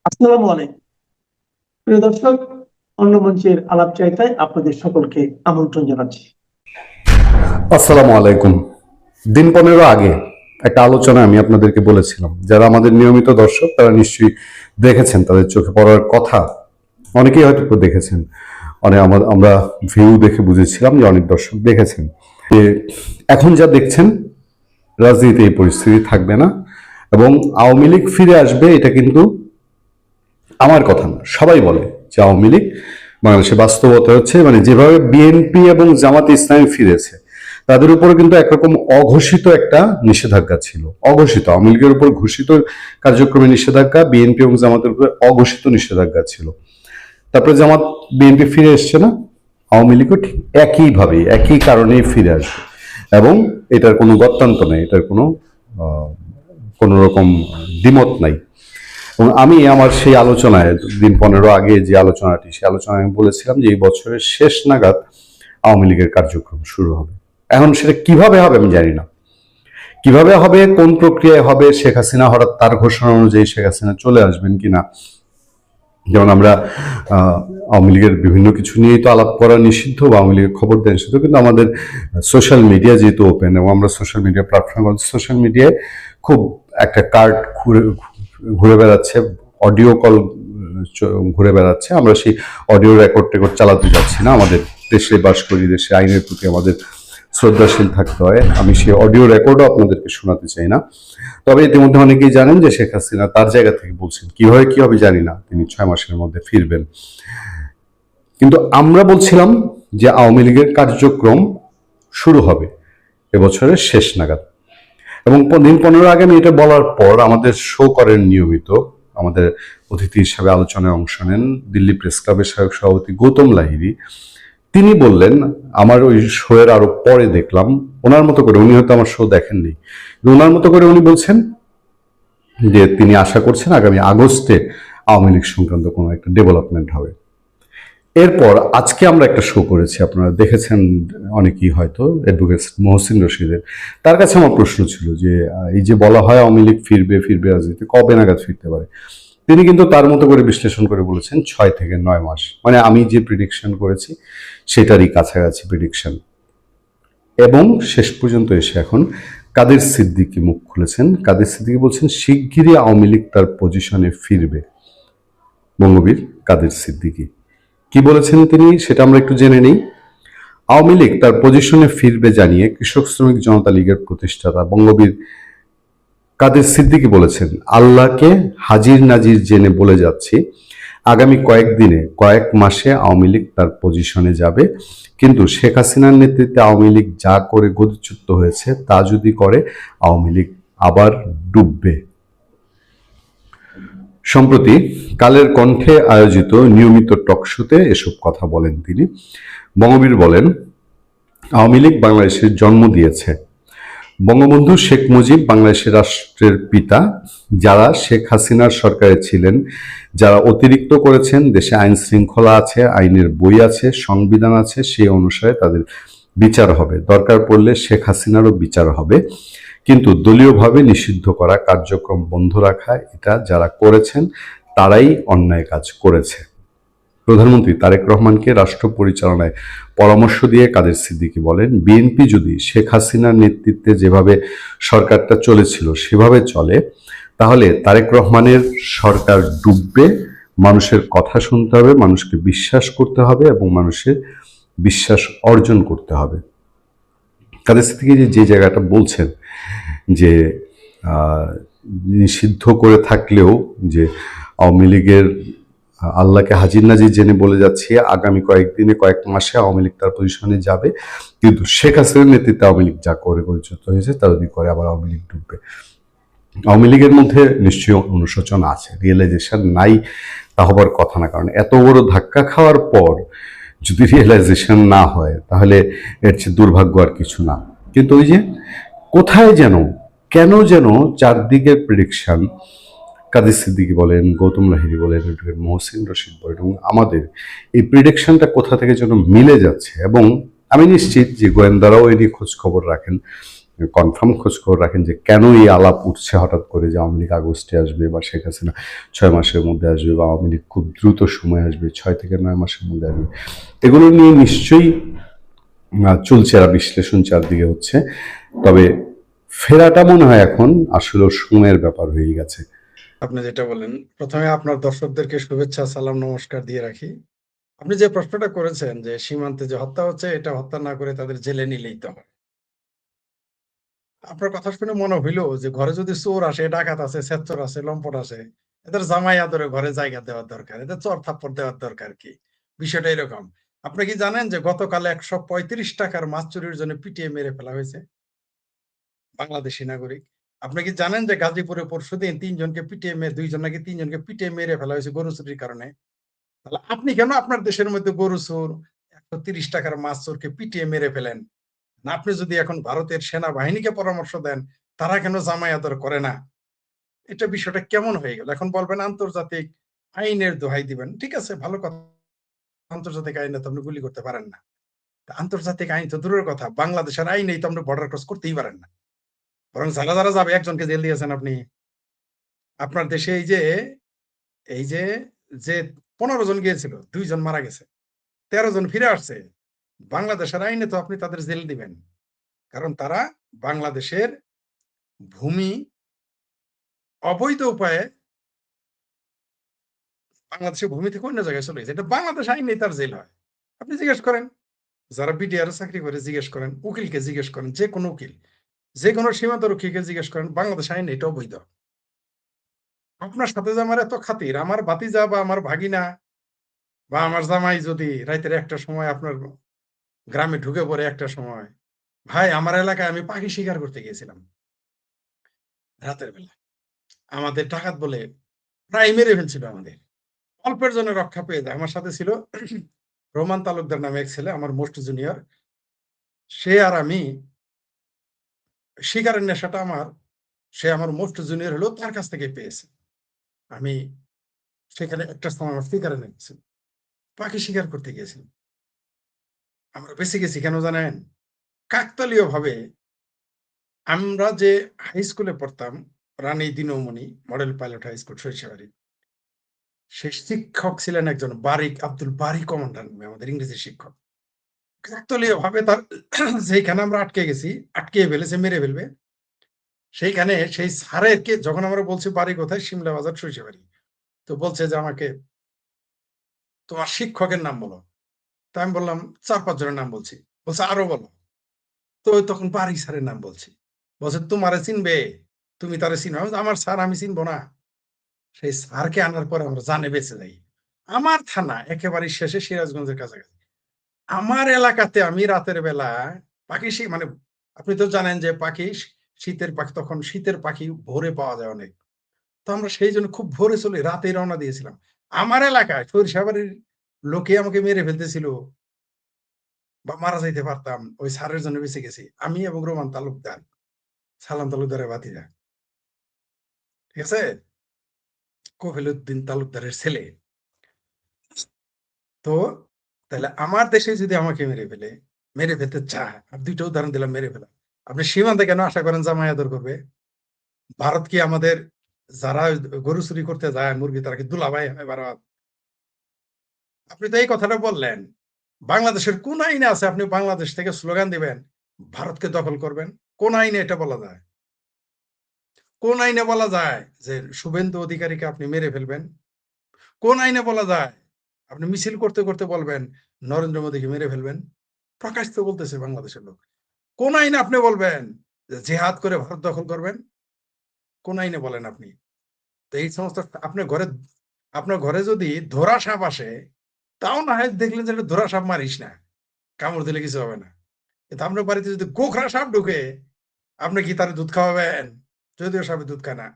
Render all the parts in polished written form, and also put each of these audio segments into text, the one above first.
আসসালামু আলাইকুম প্রিয় দর্শক, অন্য মঞ্চের আলাপ চাইতায় আপনাদের সকলকে আমন্ত্রণ জানাচ্ছি। আসসালামু আলাইকুম। দিন 15 আগে একটা আলোচনা আমি আপনাদেরকে বলেছিলাম, যারা আমাদের নিয়মিত দর্শক তারা নিশ্চয়ই দেখেছেন, তাদের চোখে পড়ার কথা। অনেকেই হয়তো দেখেছেন, অনেক আমরা ভিউ দেখে বুঝেছিলাম যে অনেক দর্শক দেখেছেন যে এখন যা দেখছেন রাজনীতিতে এই পরিস্থিতি থাকবে না এবং আওয়ামী লীগ ফিরে আসবে। এটা কিন্তু আমার কথা না, সবাই বলে যে আওয়ামী লীগ বাংলাদেশে বাস্তবতা হচ্ছে, মানে যেভাবে বিএনপি এবং জামাতে ইসলামী ফিরেছে তাদের উপর কিন্তু একরকম অঘোষিত একটা নিষেধাজ্ঞা ছিল। অঘোষিত আওয়ামী লীগের উপর ঘোষিত কার্যক্রমে নিষেধাজ্ঞা, বিএনপি এবং জামাতের উপর অঘোষিত নিষেধাজ্ঞা ছিল। তারপরে জামাত বিএনপি ফিরে এসছে না, আওয়ামী লীগও ঠিক একইভাবে একই কারণেই ফিরে আসবে এবং এটার কোনো গত্যান্ত নেই, এটার কোনো রকম দ্বিমত নাই। এবং আমি আমার সেই আলোচনায় দিন 15 আগে যে আলোচনাটি, সেই আলোচনায় আমি বলেছিলাম যে এই বছরের শেষ নাগাদ আওয়ামী লীগের কার্যক্রম শুরু হবে। এখন সেটা কিভাবে হবে আমি জানি না, কিভাবে হবে, কোন প্রক্রিয়ায় হবে, শেখ হাসিনা হঠাৎ তার ঘোষণা অনুযায়ী শেখ হাসিনা চলে আসবেন কিনা। যেমন আমরা আওয়ামী লীগের বিভিন্ন কিছু নিয়েই তো আলাপ করা নিষিদ্ধ বা আওয়ামী লীগের খবর দেওয়া নিষিদ্ধ, কিন্তু আমাদের সোশ্যাল মিডিয়া যেহেতু ওপেন এবং আমরা সোশ্যাল মিডিয়া প্ল্যাটফর্ম, সোশ্যাল মিডিয়ায় খুব একটা কার্ড ঘুরে বেড়াচ্ছে, অডিও কল ঘুরে বেড়াচ্ছে। আমরা সেই অডিও রেকর্ড টেকর্ড চালাতে যাচ্ছি না, আমাদের দেশে বাস করি, দেশে আইনের প্রতি আমাদের শ্রদ্ধাশীল থাকতে হয়। আমি সেই অডিও রেকর্ডও আপনাদেরকে শোনাতে চাই না। তবে ইতিমধ্যে অনেকেই জানেন যে শেখ হাসিনা তার জায়গা থেকে বলছেন, কিভাবে কি হবে জানি না, তিনি 6 মাসের মধ্যে ফিরবেন। কিন্তু আমরা বলছিলাম যে আওয়ামী লীগের কার্যক্রম শুরু হবে এবছরের শেষ নাগাদ। এবং দিন 15 আগে আমি এটা বলার পর আমাদের শো করেন নিয়মিত, আমাদের অতিথি হিসাবে আলোচনায় অংশ নেন দিল্লি প্রেস ক্লাবের সাবেক সভাপতি গৌতম লাহিড়ী। তিনি বললেন, আমার ওই শো এর আরো পরে দেখলাম, ওনার মতো করে, উনি হয়তো আমার শো দেখেননি, ওনার মতো করে উনি বলছেন যে তিনি আশা করছেন আগামী আগস্টে আওয়ামী লীগ সংক্রান্ত কোনো একটা ডেভেলপমেন্ট হবে। এরপর আজকে আমরা একটা শো করেছি, আপনারা দেখেছেন অনেকেই হয়তো, অ্যাডভোকেট মহসিন রশিদের। তার কাছে আমার প্রশ্ন ছিল যে এই যে বলা হয় আওয়ামী লীগ ফিরবে রাজনীতি, কবে নাগাদ ফিরতে পারে। তিনি কিন্তু তার মতো করে বিশ্লেষণ করে বলেছেন 6 থেকে 9 মাস, মানে আমি যে প্রিডিকশন করেছি সেটারই কাছাকাছি প্রিডিকশন। এবং শেষ পর্যন্ত এসে এখন কাদের সিদ্দিকী মুখ খুলেছেন। কাদের সিদ্দিকী বলছেন শিগগিরই আওয়ামী লীগ তার পজিশনে ফিরবে। বঙ্গবীর কাদের সিদ্দিকী কি বলেছেন তিনি, সেটা আমরা একটু জেনে নিই। আওয়ামী লীগ তার পজিশনে ফিরবে জানিয়ে কৃষক শ্রমিক জনতা লীগের প্রতিষ্ঠাতা বঙ্গবীর কাদের সিদ্দিকী বলেছেন, আল্লাহকে হাজির নাজির জেনে বলে যাচ্ছি, আগামী কয়েকদিনে, কয়েক মাসে আওয়ামী লীগ তার পজিশনে যাবে। কিন্তু শেখ হাসিনার নেতৃত্বে আওয়ামী লীগ যা করে গতিচ্যুত হয়েছে তা যদি করে আওয়ামী লীগ আবার ডুববে। সম্প্রতি কালের কণ্ঠে আয়োজিত নিয়মিত টকশোতে এসব কথা বলেন তিনি। বঙ্গবীর বলেন, আওয়ামী লীগ বাংলাদেশের জন্ম দিয়েছে। বঙ্গবন্ধু শেখ মুজিব বাংলাদেশের রাষ্ট্রের পিতা। যারা শেখ হাসিনার সরকারে ছিলেন, যারা অতিরিক্ত করেছেন, দেশে আইন শৃঙ্খলা আছে, আইনের বই আছে, সংবিধান আছে, সেই অনুসারে তাদের বিচার হবে। দরকার পড়লে শেখ হাসিনারও বিচার হবে। কিন্তু দলীয়ভাবে নিষিদ্ধ করা, কার্যক্রম বন্ধ রাখা, এটা যারা করেছেন তারাই অন্যায় কাজ করেছে। প্রধানমন্ত্রী তারেক রহমানকে রাষ্ট্র পরিচালনায় পরামর্শ দিয়ে কাদের সিদ্দিকী বলেন, বিএনপি যদি শেখ হাসিনার নেতৃত্বে যেভাবে সরকারটা চলেছিল সেভাবে চলে, তাহলে তারেক রহমানের সরকার ডুববে। মানুষের কথা শুনতে হবে, মানুষকে বিশ্বাস করতে হবে এবং মানুষের বিশ্বাস অর্জন করতে হবে। কাদের সিদ্দিকী যে জায়গাটা বলছেন যে নিষিদ্ধ করে থাকলেও যে আওয়ামী লীগের আল্লাহকে হাজির নাজির জেনে বলে যাচ্ছে আগামী কয়েকদিনে, কয়েক মাসে আওয়ামী লীগ তার পজিশনে যাবে। কিন্তু শেখ হাসিনার নেতৃত্বে আওয়ামী লীগ যা করে পরিচিত হয়েছে তা যদি করে আবার আওয়ামী লীগ ডুববে। আওয়ামী লীগের মধ্যে নিশ্চয়ই অনুশোচনা আছে, রিয়েলাইজেশন নাই তা হবার কথা না। কারণ এত বড় ধাক্কা খাওয়ার পর যদি রিয়েলাইজেশন না হয় তাহলে এর চেয়ে দুর্ভাগ্য আর কিছু না। কিন্তু ওই যে কোথায় যেন, কেন যেন চারদিকের প্রেডিকশন, কাদের সিদ্দিকী বলেন, গৌতম লাহিড়ী বলেন, মহসিন রশিদ বলেন, এবং আমাদের এই প্রিডিকশনটা কোথা থেকে যেন মিলে যাচ্ছে। এবং আমি নিশ্চিত যে গোয়েন্দারাও এ নিয়ে খোঁজ খবর রাখেন, কনফার্ম খোঁজ খবর রাখেন যে কেন এই আলাপ উঠছে হঠাৎ করে যে আওয়ামী লীগ আগস্টে আসবে বা শেখ হাসিনা 6 মাসের মধ্যে আসবে বা আওয়ামী লীগ খুব দ্রুত সময় আসবে 6 থেকে 9 মাসের মধ্যে আসবে। এগুলো নিয়ে নিশ্চয়ই চলছে আর বিশ্লেষণ চারদিকে হচ্ছে। তবে ফেরাটা মনে হয় এখন আসলে সময়ের ব্যাপার হয়ে গেছে। আপনি যেটা বললেন, প্রথমে আপনার দর্শকদেরকে শুভেচ্ছা, সালাম, নমস্কার দিয়ে রাখি। আপনি যে প্রশ্নটা করেছেন যে সীমান্তে যে হত্যা হচ্ছে, এটা হত্যা না করে তাদের জেলে নিলেই তো হয়। আপনার কথা শুনে মনে হইল যে ঘরে যদি চোর আসে, ডাকাত আছে, ছেচ্চর আছে, লম্পট আছে, এদের জামাই আদরে ঘরে জায়গা দেওয়ার দরকার, এদের চর থাপ্পড় দেওয়ার দরকার কি? বিষয়টা এরকম। আপনি কি জানেন যে গতকাল 135 টাকার মাছ চুরির জন্য পিটিয়ে মেরে ফেলা হয়েছে বাংলাদেশি নাগরিক? আপনি কি জানেন যে গাজীপুরে পরশুদিন 3 জনকে পিটিয়ে মেরে 2 জন নাকি 3 জনকে পিটিয়ে মেরে ফেলা হয়েছে গরু চুরির কারণে? তাহলে আপনি কেন আপনার দেশের মধ্যে গরু চোর, 130 টাকার মাছ চোরকে পিটিয়ে মেরে ফেলেন? না আপনি যদি এখন ভারতের সেনাবাহিনীকে পরামর্শ দেন, তারা কেন জামাই আদর করে না? এটা বিষয়টা কেমন হয়ে গেল? এখন বলবেন আন্তর্জাতিক আইনের দোহাই দিবেন। ঠিক আছে, ভালো কথা। আন্তর্জাতিক আইনে তো আপনি গুলি করতে পারেন না। তা আন্তর্জাতিক আইন তো দূরের কথা, বাংলাদেশের আইনেই তো আপনি বর্ডার ক্রস করতেই পারেন না। বরং যারা যাবে একজনকে জেল দিয়েছেন আপনি। আপনার দেশে এই যে যে 15 জন গিয়েছিল, 2 জন মারা গেছে। 13 জন ফিরে আসছে। বাংলাদেশের আইনে তো আপনি তাদের জেল দিবেন। কারণ তারা বাংলাদেশের ভূমি অবৈধ উপায়ে বাংলাদেশের ভূমি থেকে অন্য জায়গায় চলে গেছে। এটা বাংলাদেশ আইনেই তার জেল হয়। আপনি জিজ্ঞেস করেন, যারা বিডিআর চাকরি করে জিজ্ঞেস করেন, উকিলকে জিজ্ঞেস করেন, যে কোনো উকিল, যে কোনো সীমান্তরক্ষীকে জিজ্ঞেস করেন, বাংলাদেশ আইনে এটা অবৈধ। আপনার সাথে যে আমার এত খাতির, আমার ভাতিজা বা আমার ভাগিনা বা আমার জামাই যদি রাইতের একটা সময় আপনার গ্রামে ঢুকে পড়ে একটা সময়, ভাই আমার এলাকায় আমি পাখি শিকার করতে গিয়েছিলাম রাতের বেলা। আমাদের ডাকাত বলে প্রায় মেরে ফেলছিল আমাদের। অল্পের জন্য রক্ষা পেয়ে যায়। আমার সাথে ছিল রোমান তালুকদার নামে এক ছেলে, আমার মোস্ট জুনিয়র। সে আর আমি শিকারের নেশাটা সে আমার মোস্ট জুনিয়র হলেও তার কাছ থেকে পেয়েছে। আমি সেখানে একটা সময় আমার শিকারে নেমেছি, পাখি শিকার করতে গিয়েছিলাম। আমরা বেঁচে গেছি কেন জানেন? কাকতালীয় ভাবে আমরা যে হাই স্কুলে পড়তাম, Rani Dinmoni model pilot high school Sarishabari, সেই শিক্ষক ছিলেন একজন বারিক, আব্দুল বারি কমান্ডার নামে আমাদের ইংরেজি শিক্ষক। কাকতালীয় ভাবে তার যেখানে আমরা আটকে গেছি, আটকে ফেলেছে, মেরে ফেলবে, সেইখানে সেই স্যারেরকে যখন আমরা বলছি বাড়ি কোথায়, সিমলা বাজার সরিষাবাড়ি, তো বলছে যে আমাকে তোমার শিক্ষকের নাম বলো। তা আমি বললাম 4-5 জনের নাম বলছি। বলছে আরো বলো। তো ওই তখন বারিক স্যারের নাম বলছি। বলছে তোমারে চিনবে, তুমি তারে চিনো? আমি বলছি, আমার স্যার আমি চিনবো না? সেই স্যারকে আনার পরে আমরা জানে বেঁচে যাই। আমার থানা একেবারে শেষে সিরাজগঞ্জের কাছাকাছি। আমার এলাকাতে আমি রাতের বেলা পাখি মানে আপনি তো জানেন যে পাখি শীতের পাখি, তখন শীতের পাখি ভোরে পাওয়া যায় অনেক। তো আমরা সেই জন্য খুব ভোরে চলে রাতেই রওনা দিয়েছিলাম। আমার এলাকায় সরিষাবাড়ির লোকে আমাকে মেরে ফেলতেছিল বা মারা যাইতে পারতাম, ওই স্যারের জন্য বেঁচে গেছি আমি এবং রোমান তালুকদার, সালাম তালুকদারের ভাতিজা। ঠিক আছে, কফিল উদ্দিন তালুকদারের ছেলে। তো তাহলে আমার দেশে যদি আমাকে মেরে ফেলতে চায়, আর 2টা উদাহরণ দিলাম মেরে ফেলা, আপনি সীমান্তে কেন আশা করেন জামাই আদর করবে? ভারত কি আমাদের যারা গরু চুরি করতে যায় মুরগি, তারা কি দুলাভাই হয় ভারত? আপনি তো এই কথাটা বললেন। বাংলাদেশের কোন আইনে আছে আপনি বাংলাদেশ থেকে স্লোগান দিবেন ভারতকে দখল করবেন? কোন আইনে এটা বলা যায়? কোন আইনে বলা যায় যে শুভেন্দু অধিকারীকে আপনি মেরে ফেলবেন? কোন আইনে বলা যায় আপনি মিছিল করতে করতে বলবেন নরেন্দ্র মোদীকে মেরে ফেলবেন? প্রকাশ্যে তো বলতেছে বাংলাদেশের লোক। কোন আইনে আপনি বলবেন যে জেহাদ করে ভারত দখল করবেন? কোন আইনে বলেন আপনি? তো এই সমস্ত আপনার ঘরে যদি ধরা সাপ আসে, তাও না হয় দেখলেন যে ধরা সাপ মারিস না, কামড় দিলে কিছু হবে না। কিন্তু আপনার বাড়িতে যদি গোখরা সাপ ঢুকে, আপনি কি তার দুধ খাওয়াবেন? যদিও সাপে দুধ খায় না।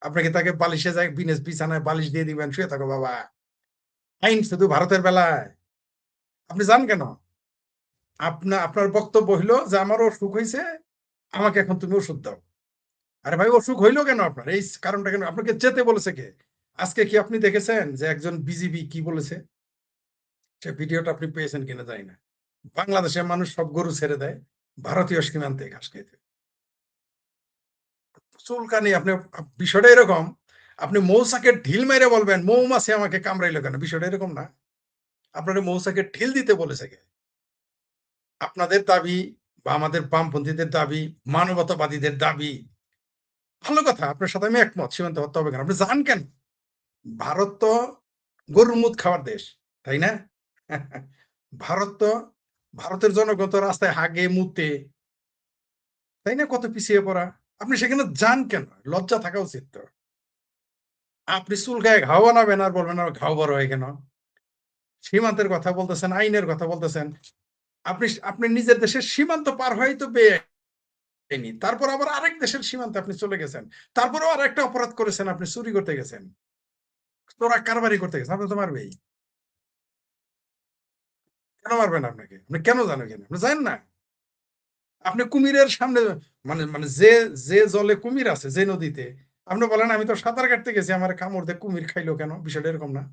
আপনি কি তাকে বালিশে যায় বিছানায় বালিশ দিয়ে দিবেন, শুয়ে থাকো বাবা? আইন শুধু ভারতের বেলায়। আপনি জান কেন? আপনার বক্তব্য হইলো যে আমার অসুখ হইছে, আমাকে এখন তুমি ওষুধ দাও। আরে ভাই, অসুখ হইলো কেন আপনার? এই কারণটা কেন? আপনাকে যেতে বলেছে কে? আজকে কি আপনি দেখেছেন যে একজন বিজিবি কি বলেছে? সে ভিডিওটা আপনি পেয়েছেন কিনা জানি না। বাংলাদেশের মানুষ সব গরু ছেড়ে দেয় ভারতীয় সীমান্তে ঘাস খেতে। চুলকানি আপনি বিষয়টা এরকম, আপনি মৌচাকে ঢিল মেরে বলবেন মৌমাছি আমাকে কামড়াইলো কেন, বিষয়টা এরকম না। আপনার মৌচাকে ঢিল দিতে বলেছে কে? আপনাদের দাবি বা আমাদের বামপন্থীদের দাবি, মানবতাবাদীদের দাবি, ভালো কথা, আপনার সাথে আমি একমত, সীমান্ত হত্যা হবে কেন? আপনি জান কেন? ভারত তো গরুর মুদ খাওয়ার দেশ, তাই না? ভারত তো, ভারতের জনগণ তো রাস্তায় হাগে মুতে, তাই না? কত পিছিয়ে পড়া। আপনি সেখানে যান কেন? লজ্জা থাকা উচিত তো। আপনি চুলকায় ঘাও বানাবেন আর বলবেন আমার ঘাও বড় হয় কেন? সীমান্তের কথা বলতেছেন, আইনের কথা বলতেছেন। আপনি নিজের দেশের সীমান্ত পার হয়েই তো বেআইনি। তারপর আবার আরেক দেশের সীমান্তে আপনি চলে গেছেন। তারপরেও আরেকটা অপরাধ করেছেন, আপনি চুরি করতে গেছেন। চোরা কারবারি করতে গেছেন। আপনি তো মারবেই। কেন মারবেন আপনাকে? আপনি কেন যান ওইখানে? আপনি যায়েন না। আপনি কুমিরের সামনে, মানে মানে যে জলে কুমির আছে, যে নদীতে, আপনি বলেন আমি তো সাঁতার কাটতে গেছি, আমার কামড় দিয়ে কুমির খাইলো কেন? বিষয়টা এরকম না?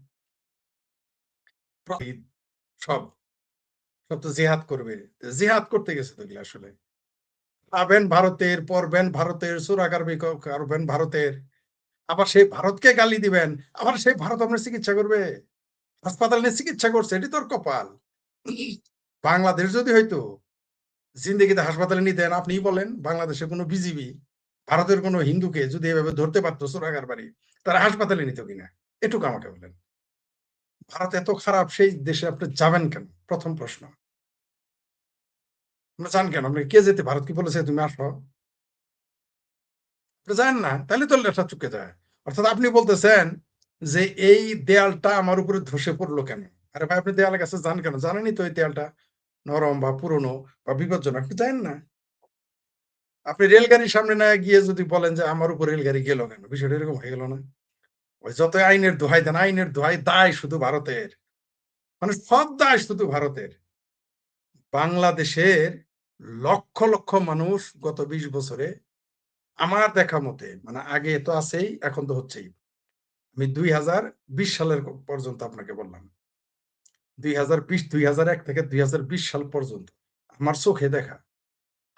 সব, সব তো জিহাদ করবে। জিহাদ করতে গেছে তো এগুলা আসলে। খাবেন ভারতের, পড়বেন ভারতের, চোরাকারবারি করবেন ভারতের। আবার সেই ভারতকে গালি দিবেন। আবার সেই ভারত আপনার চিকিৎসা করবে। হাসপাতালে নিয়ে চিকিৎসা করছে, এটি তোর কপাল। বাংলাদেশ যদি হয়তো জিন্দেগিতে হাসপাতালে নিতেন, আপনিই বলেন বাংলাদেশের কোনো বিজিবি ভারতের কোনো হিন্দুকে যদি এভাবে ধরতে পারতো চোরাকারবারি, তারা হাসপাতালে নিত কিনা? এটুকু আমাকে বলেন। ভারত এত খারাপ, সেই দেশে আপনি যাবেন কেন? প্রথম প্রশ্ন। আপনি যান কেন? আপনি কে যেতে, ভারত কি বলেছে তুমি আসো? আপনি যান না, তাহলে তো লেখা চুকে যায়। অর্থাৎ আপনি বলতেছেন যে এই দেয়ালটা আমার উপরে ধসে পড়লো কেন? আরে ভাই, আপনি দেয়ালের কাছে যান কেন? জানেনই তো এই দেয়ালটা নরম বা পুরনো বা বিপজ্জনক, আপনি যান না। আপনি রেলগাড়ির সামনে না গিয়ে যদি বলেন যে আমার উপর রেলগাড়ি গেল কেন, বিষয়টা এরকম হয়ে গেল না? ওই যত আইনের দোহাই দেন, আইনের দোহাই, দায় শুধু ভারতের, মানে সব দায় শুধু ভারতের। বাংলাদেশের লক্ষ লক্ষ মানুষ গত 20 বছরে আমার দেখা মতে, মানে আগে তো আছেই, এখন তো হচ্ছেই। আমি 2020 সালের পর্যন্ত আপনাকে বললাম, 2001 থেকে 2020 সাল পর্যন্ত আমার চোখে দেখা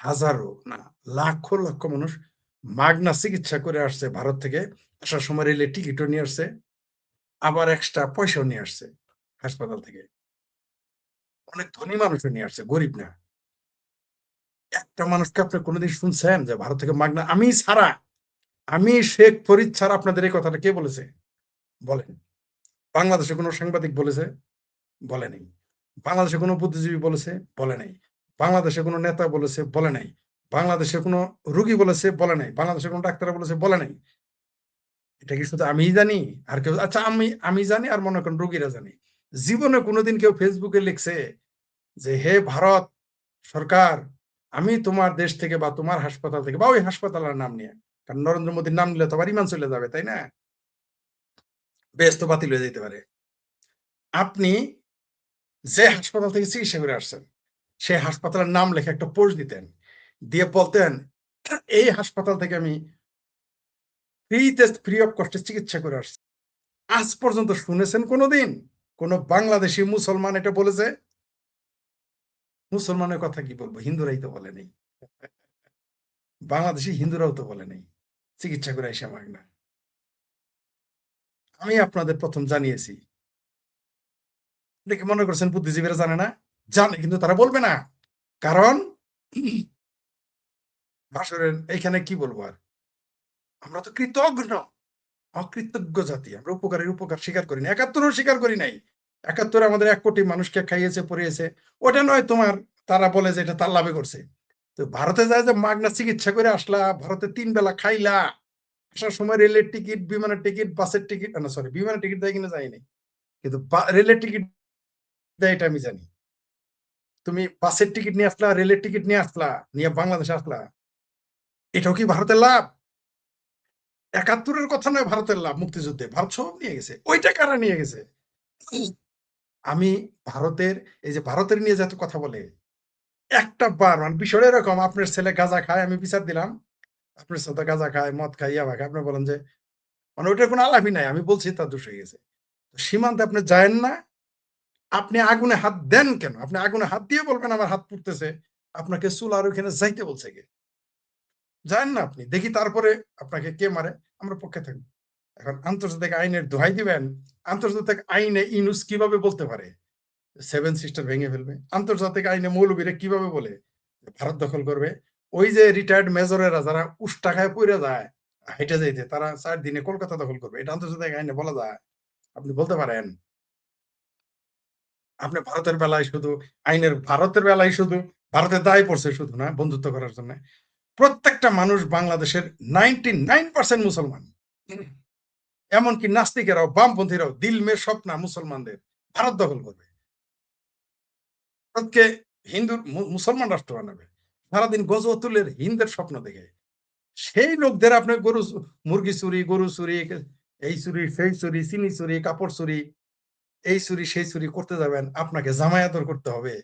হাজারো না লাখ লক্ষ মানুষ মাগনা চিকিৎসা করে আসছে ভারত থেকে। আসার সময় রেলে টিকিটও নিয়ে আসছে, আবার এক্সট্রা পয়সাও নিয়ে আসছে হাসপাতাল থেকে। অনেক ধনী মানুষও নিয়ে আসছে, গরিব না। একটা মানুষকে আপনি কোনোদিন শুনছেন যে ভারত থেকে মাগনা? আমি ছাড়া, আমি শেখ ফরিদ ছাড়া আপনাদের এই কথাটা কে বলেছে? বলেন। বাংলাদেশে কোনো সাংবাদিক বলেছে? বলে নাই। বাংলাদেশে কোনো বুদ্ধিজীবী বলেছে? বলে নাই। বাংলাদেশে কোনো নেতা বলেছে? বলে নাই। বাংলাদেশে কোনো রোগী বলেছে? বলে নাই। বাংলাদেশে কোনো ডাক্তার বলেছে? বলে নাই। এটা কি শুধু আমিই জানি? আর কেউ? আচ্ছা, আমি জানি আর মনে করেন রোগীরা জানি। জীবনে কোনোদিন কেউ ফেসবুকে লিখছে যে হে ভারত সরকার, আমি তোমার দেশ থেকে বা তোমার হাসপাতাল থেকে বা ওই হাসপাতালের নাম নিয়ে, কারণ নরেন্দ্র মোদীর নাম নিলে তো আবার ইমান চলে যাবে, তাই না? বেশ তো বাতিল হয়ে যেতে পারে। আপনি যে হাসপাতাল থেকে চিকিৎসা করে আসছেন, সেই হাসপাতালের নাম লেখে একটা পোস্ট দিতেন, দিয়ে বলতেন এই হাসপাতাল থেকে আমি ফ্রি অফ কস্টে চিকিৎসা করে আসছি। আজ পর্যন্ত শুনেছেন কোনোদিন কোন বাংলাদেশি মুসলমান এটা বলেছে? মুসলমানের কথা কি বলবো, হিন্দুরাই তো বলে নেই। বাংলাদেশি হিন্দুরাও তো বলে নেই চিকিৎসা করে এসে মাগনা। আমি আপনাদের প্রথম জানিয়েছি। আপনি কি মনে করছেন বুদ্ধিজীবীরা জানে না? জানে, কিন্তু তারা বলবে না। কারণ ভাষণের এখানে কি বলবো আর, আমরা তো কৃতজ্ঞ, অকৃতজ্ঞ জাতি। আমরা উপকারের উপকার স্বীকার করি না, ৭১ও স্বীকার করি নাই। ৭১ আমাদের ১ কোটি মানুষকে খাইয়েছে পরিয়েছে, ওটা নয় তোমার। তারা বলে যে এটা তার লাভে করছে। তো ভারতে যায় যে মাগনা চিকিৎসা করে আসলা, ভারতে ৩ বেলা খাইলা, আসার সময় রেলের টিকিট, বিমানের টিকিট, বাসের টিকিট, না সরি বিমানের টিকিট দেয় কিনা যায়নি, কিন্তু রেলের টিকিট দেয় এটা আমি জানি। তুমি বাসের টিকিট নিয়ে আসলা, রেলের টিকিট নিয়ে আসলা, নিয়ে বাংলাদেশে আসলা, এটাও কি ভারতের লাভ? ৭১-এর কথা নয় ভারতের লাভ, মুক্তিযুদ্ধে ভারত সব নিয়ে গেছে, ওইটা কারা নিয়ে গেছে? আমি ভারতের, এই যে ভারতের নিয়ে যত কথা বলে, একটা বার, মানে বিষয়টা এরকম, আপনার ছেলে গাঁজা খায়, আমি বিচার দিলাম, আপনার ছেলে গাঁজা খায়, মদ খায়, ইয়াবা খায়, আপনি বলেন যে, মানে ওইটার কোনো আলাপই নাই, আমি বলছি তার দোষ হয়ে গেছে। সীমান্তে আপনি যায়েন না, আপনি আগুনে হাত দেন কেন? আপনি আগুনে হাত দিয়ে বলবেন আমার হাত পুড়তেছে, আপনাকে চুলার ওখানে যাইতে বলছে কে? যান না আপনি, দেখি তারপরে আপনাকে কে মারে, আমরা পক্ষে থাকবো। এখন আন্তর্জাতিক আইনের দোহাই দিবেন, আন্তর্জাতিক আইনে ইউনূস কিভাবে বলতে পারে সেভেন সিস্টার ভেঙে ফেলবে? আন্তর্জাতিক আইনে মৌলবীরা কিভাবে বলে ভারত দখল করবে? ওই যে রিটায়ার্ড মেজরেরা যারা উষ্টা খায় পইরা যায় হাইটা যাইতে, তারা 4 দিনে কলকাতা দখল করবে, এটা আন্তর্জাতিক আইনে বলা যায়? আপনি বলতে পারেন? আপনি ভারতের বেলায় শুধু ভারতের বেলায় শুধু ভারতের দায় পড়ছে শুধু না বন্ধুত্ব করার জন্য। প্রত্যেকটা মানুষ বাংলাদেশের 99% মুসলমান। এমনকি নাস্তিকেরাও বামপন্থীরাও দিল মে স্বপ্না মুসলমানদের ভারত দখল করবে, ভারতকে মুসলমান রাষ্ট্র বানাবে, সারাদিন গজওয়াতুলের হিন্দের স্বপ্ন দেখে। সেই লোকদের আপনি মুরগি চুরি, গরু চুরি, এই চুরি সেই চুরি, চিনি চুরি, কাপড় চুরি, এই চুরি সেই চুরি করতে যাবেন, আপনাকে জামায়াতর করতে হবে।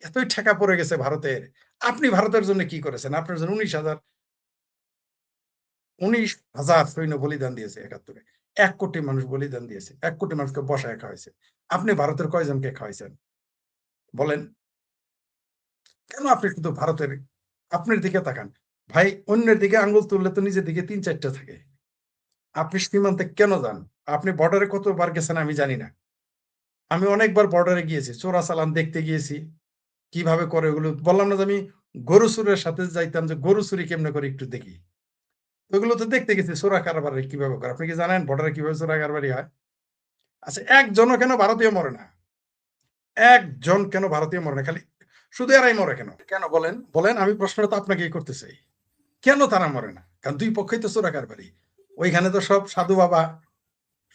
এতই ঠেকা পড়ে গেছে ভারতের। আপনি ভারতের জন্য কি করেছেন? আপনার জন্য 19,000 সৈন্য বলিদান দিয়েছে ৭১-এ। ১ কোটি মানুষ বলিদান দিয়েছে। ১ কোটি মানুষকে বসায় খাওয়াইছে। আপনি ভারতের কয়জনকে খাওয়াইছেন? বলেন। কেন আপনি শুধু ভারতের আপনার দিকে তাকান? ভাই, অন্যের দিকে আঙ্গুল তুললে তো নিজের দিকে ৩-৪ টা থাকে। আপনি সীমান্তে কেন যান? আপনি বর্ডারে কতবার গেছেন আমি জানি না। আমি অনেকবার বর্ডারে গিয়েছি। চোরাচালান দেখতে গিয়েছি। কিভাবে করে ওগুলো, বললাম না যে আমি গরু চোরের সাথে যাইতাম যে গরু চুরি কেমনে করে একটু দেখি। ওইগুলো তো দেখতে গেছি চোরা কারবারি কিভাবে করে। আপনি কি জানেন বর্ডারে কিভাবে চোরা কারবারি হয়? আচ্ছা, একজনও কেন ভারতীয় মরে না? একজন কেন ভারতীয় মরে না? খালি শুধু এরাই মরে কেন? কেন বলেন? বলেন, আমি প্রশ্নটা তো আপনাকেই করতে চাই। কেন তারা মরে না? কারণ ২ পক্ষই তো চোরা কারবারি। ওইখানে তো সব সাধু বাবা,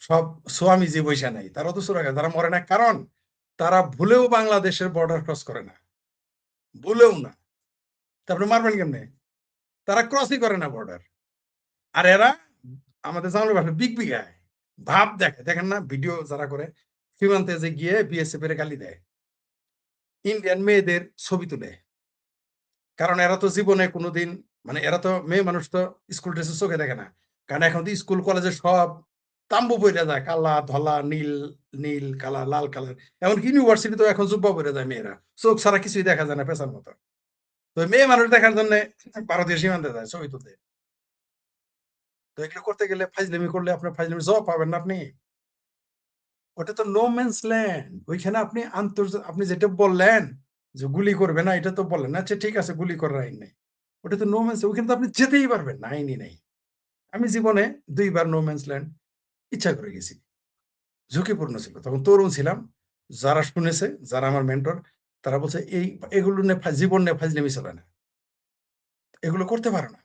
সব সোয়ামীজি বইসা নাই। তারাও তো চোরা তারা মরে না কারণ তারা ভুলেও বাংলাদেশের বর্ডার ক্রস করে না। ভুলেও না। তারপরে মারবেন কেমনে? তারা ক্রসই করে না বর্ডার। আর এরা আমাদের জামালের ভাষা বিগ বিগায় ভাব দেখে, দেখেন না ভিডিও যারা করে সীমান্তে যে গিয়ে বিএসএফ এর গালি দেয়, ইন্ডিয়ান মেয়েদের ছবি তুলে। কারণ এরা তো জীবনে কোনোদিন, মানে এরা তো মেয়ে মানুষ তো স্কুল ড্রেসে চোখে দেখে না। কারণ এখন তো স্কুল কলেজে সব তাম্বু পইরা যায়, কালা ধলা নীল, নীল কালা লাল কালার। এমনকি ইউনিভার্সিটি তো এখন জুব্বা পইরা যায় মেয়েরা, চোখ ছাড়া কিছুই দেখা যায় না পেছার মতো। তো মেয়ে মানুষ দেখার জন্য ভারতীয় সীমান্তে যায় ছবি তুলতে। তো এগুলো করতে গেলে ফাইজলামি করলে আপনার ফাইজলামি জবাব পাবেন না আপনি। ওটা তো নো ম্যানস ল্যান্ড। ওইখানে আপনি আপনি যেটা বললেন যে গুলি করবে না, এটা তো বললেন না। আচ্ছা ঠিক আছে, গুলি করার আইন নেই। ওটা তো নো ম্যানস, ওইখানে তো আপনি যেতেই পারবেন না, আইনই নেই। আমি জীবনে ২ বার নো ম্যানস ল্যান্ড ইচ্ছা করে গেছি। ঝুঁকিপূর্ণ ছিল। তখন তরুণ ছিলাম। যারা শুনেছে, যারা আমার মেন্টর, তারা বলছে এগুলো নিয়ে জীবন নিয়ে ফাজলামি চলে না। এগুলো করতে পারো না।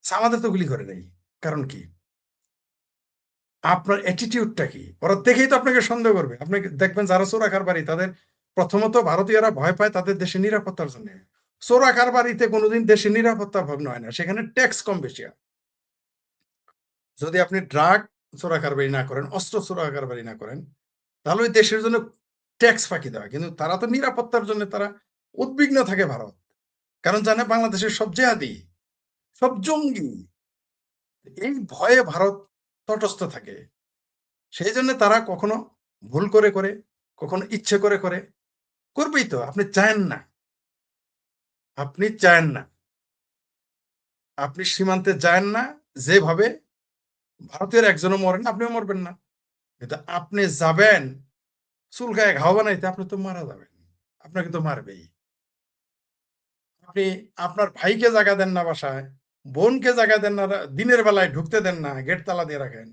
আমাদের তো গুলি করে নাই। কারণ কি? আপনার অ্যাটিটিউডটা কি? ওরা দেখেই তো আপনাকে সন্দেহ করবে। আপনি দেখবেন যারা চোরা কারবারি তাদের প্রথমত ভারতীয়রা ভয় পায় তাদের দেশের নিরাপত্তার জন্য। চোরা কারবারিতে কোনোদিন দেশের নিরাপত্তা ভগ্ন হয় না। সেখানে ট্যাক্স কম বেশি হয়। যদি আপনি ড্রাগ চোরা কারবারি না করেন, অস্ত্র চোরা কারবারি না করেন, তাহলে ওই দেশের জন্য ট্যাক্স ফাঁকি দেওয়া। কিন্তু তারা তো নিরাপত্তার জন্য তারা উদ্বিগ্ন থাকে ভারত। কারণ জানে বাংলাদেশের সব জেহাদি, সব জঙ্গি। এই ভয়ে ভারত তটস্থ থাকে। সেই জন্য তারা কখনো ভুল করে, কখনো ইচ্ছে করে, করবেই তো। আপনি চায়েন না। আপনি চায়েন না। আপনি সীমান্তে যায়েন না, যেভাবে ভারতের একজনও মরেন, আপনিও মরবেন না। কিন্তু আপনি যাবেন চুলকায় ঘাও বানাইতে, আপনি তো মারা যাবেন। আপনাকে তো মারবেই। আপনি আপনার ভাইকে জায়গা দেন না বাসায়, বোনকে জায়গা দেন না, দিনের বেলায় ঢুকতে দেন না, গেট তালা দিয়ে রাখেন।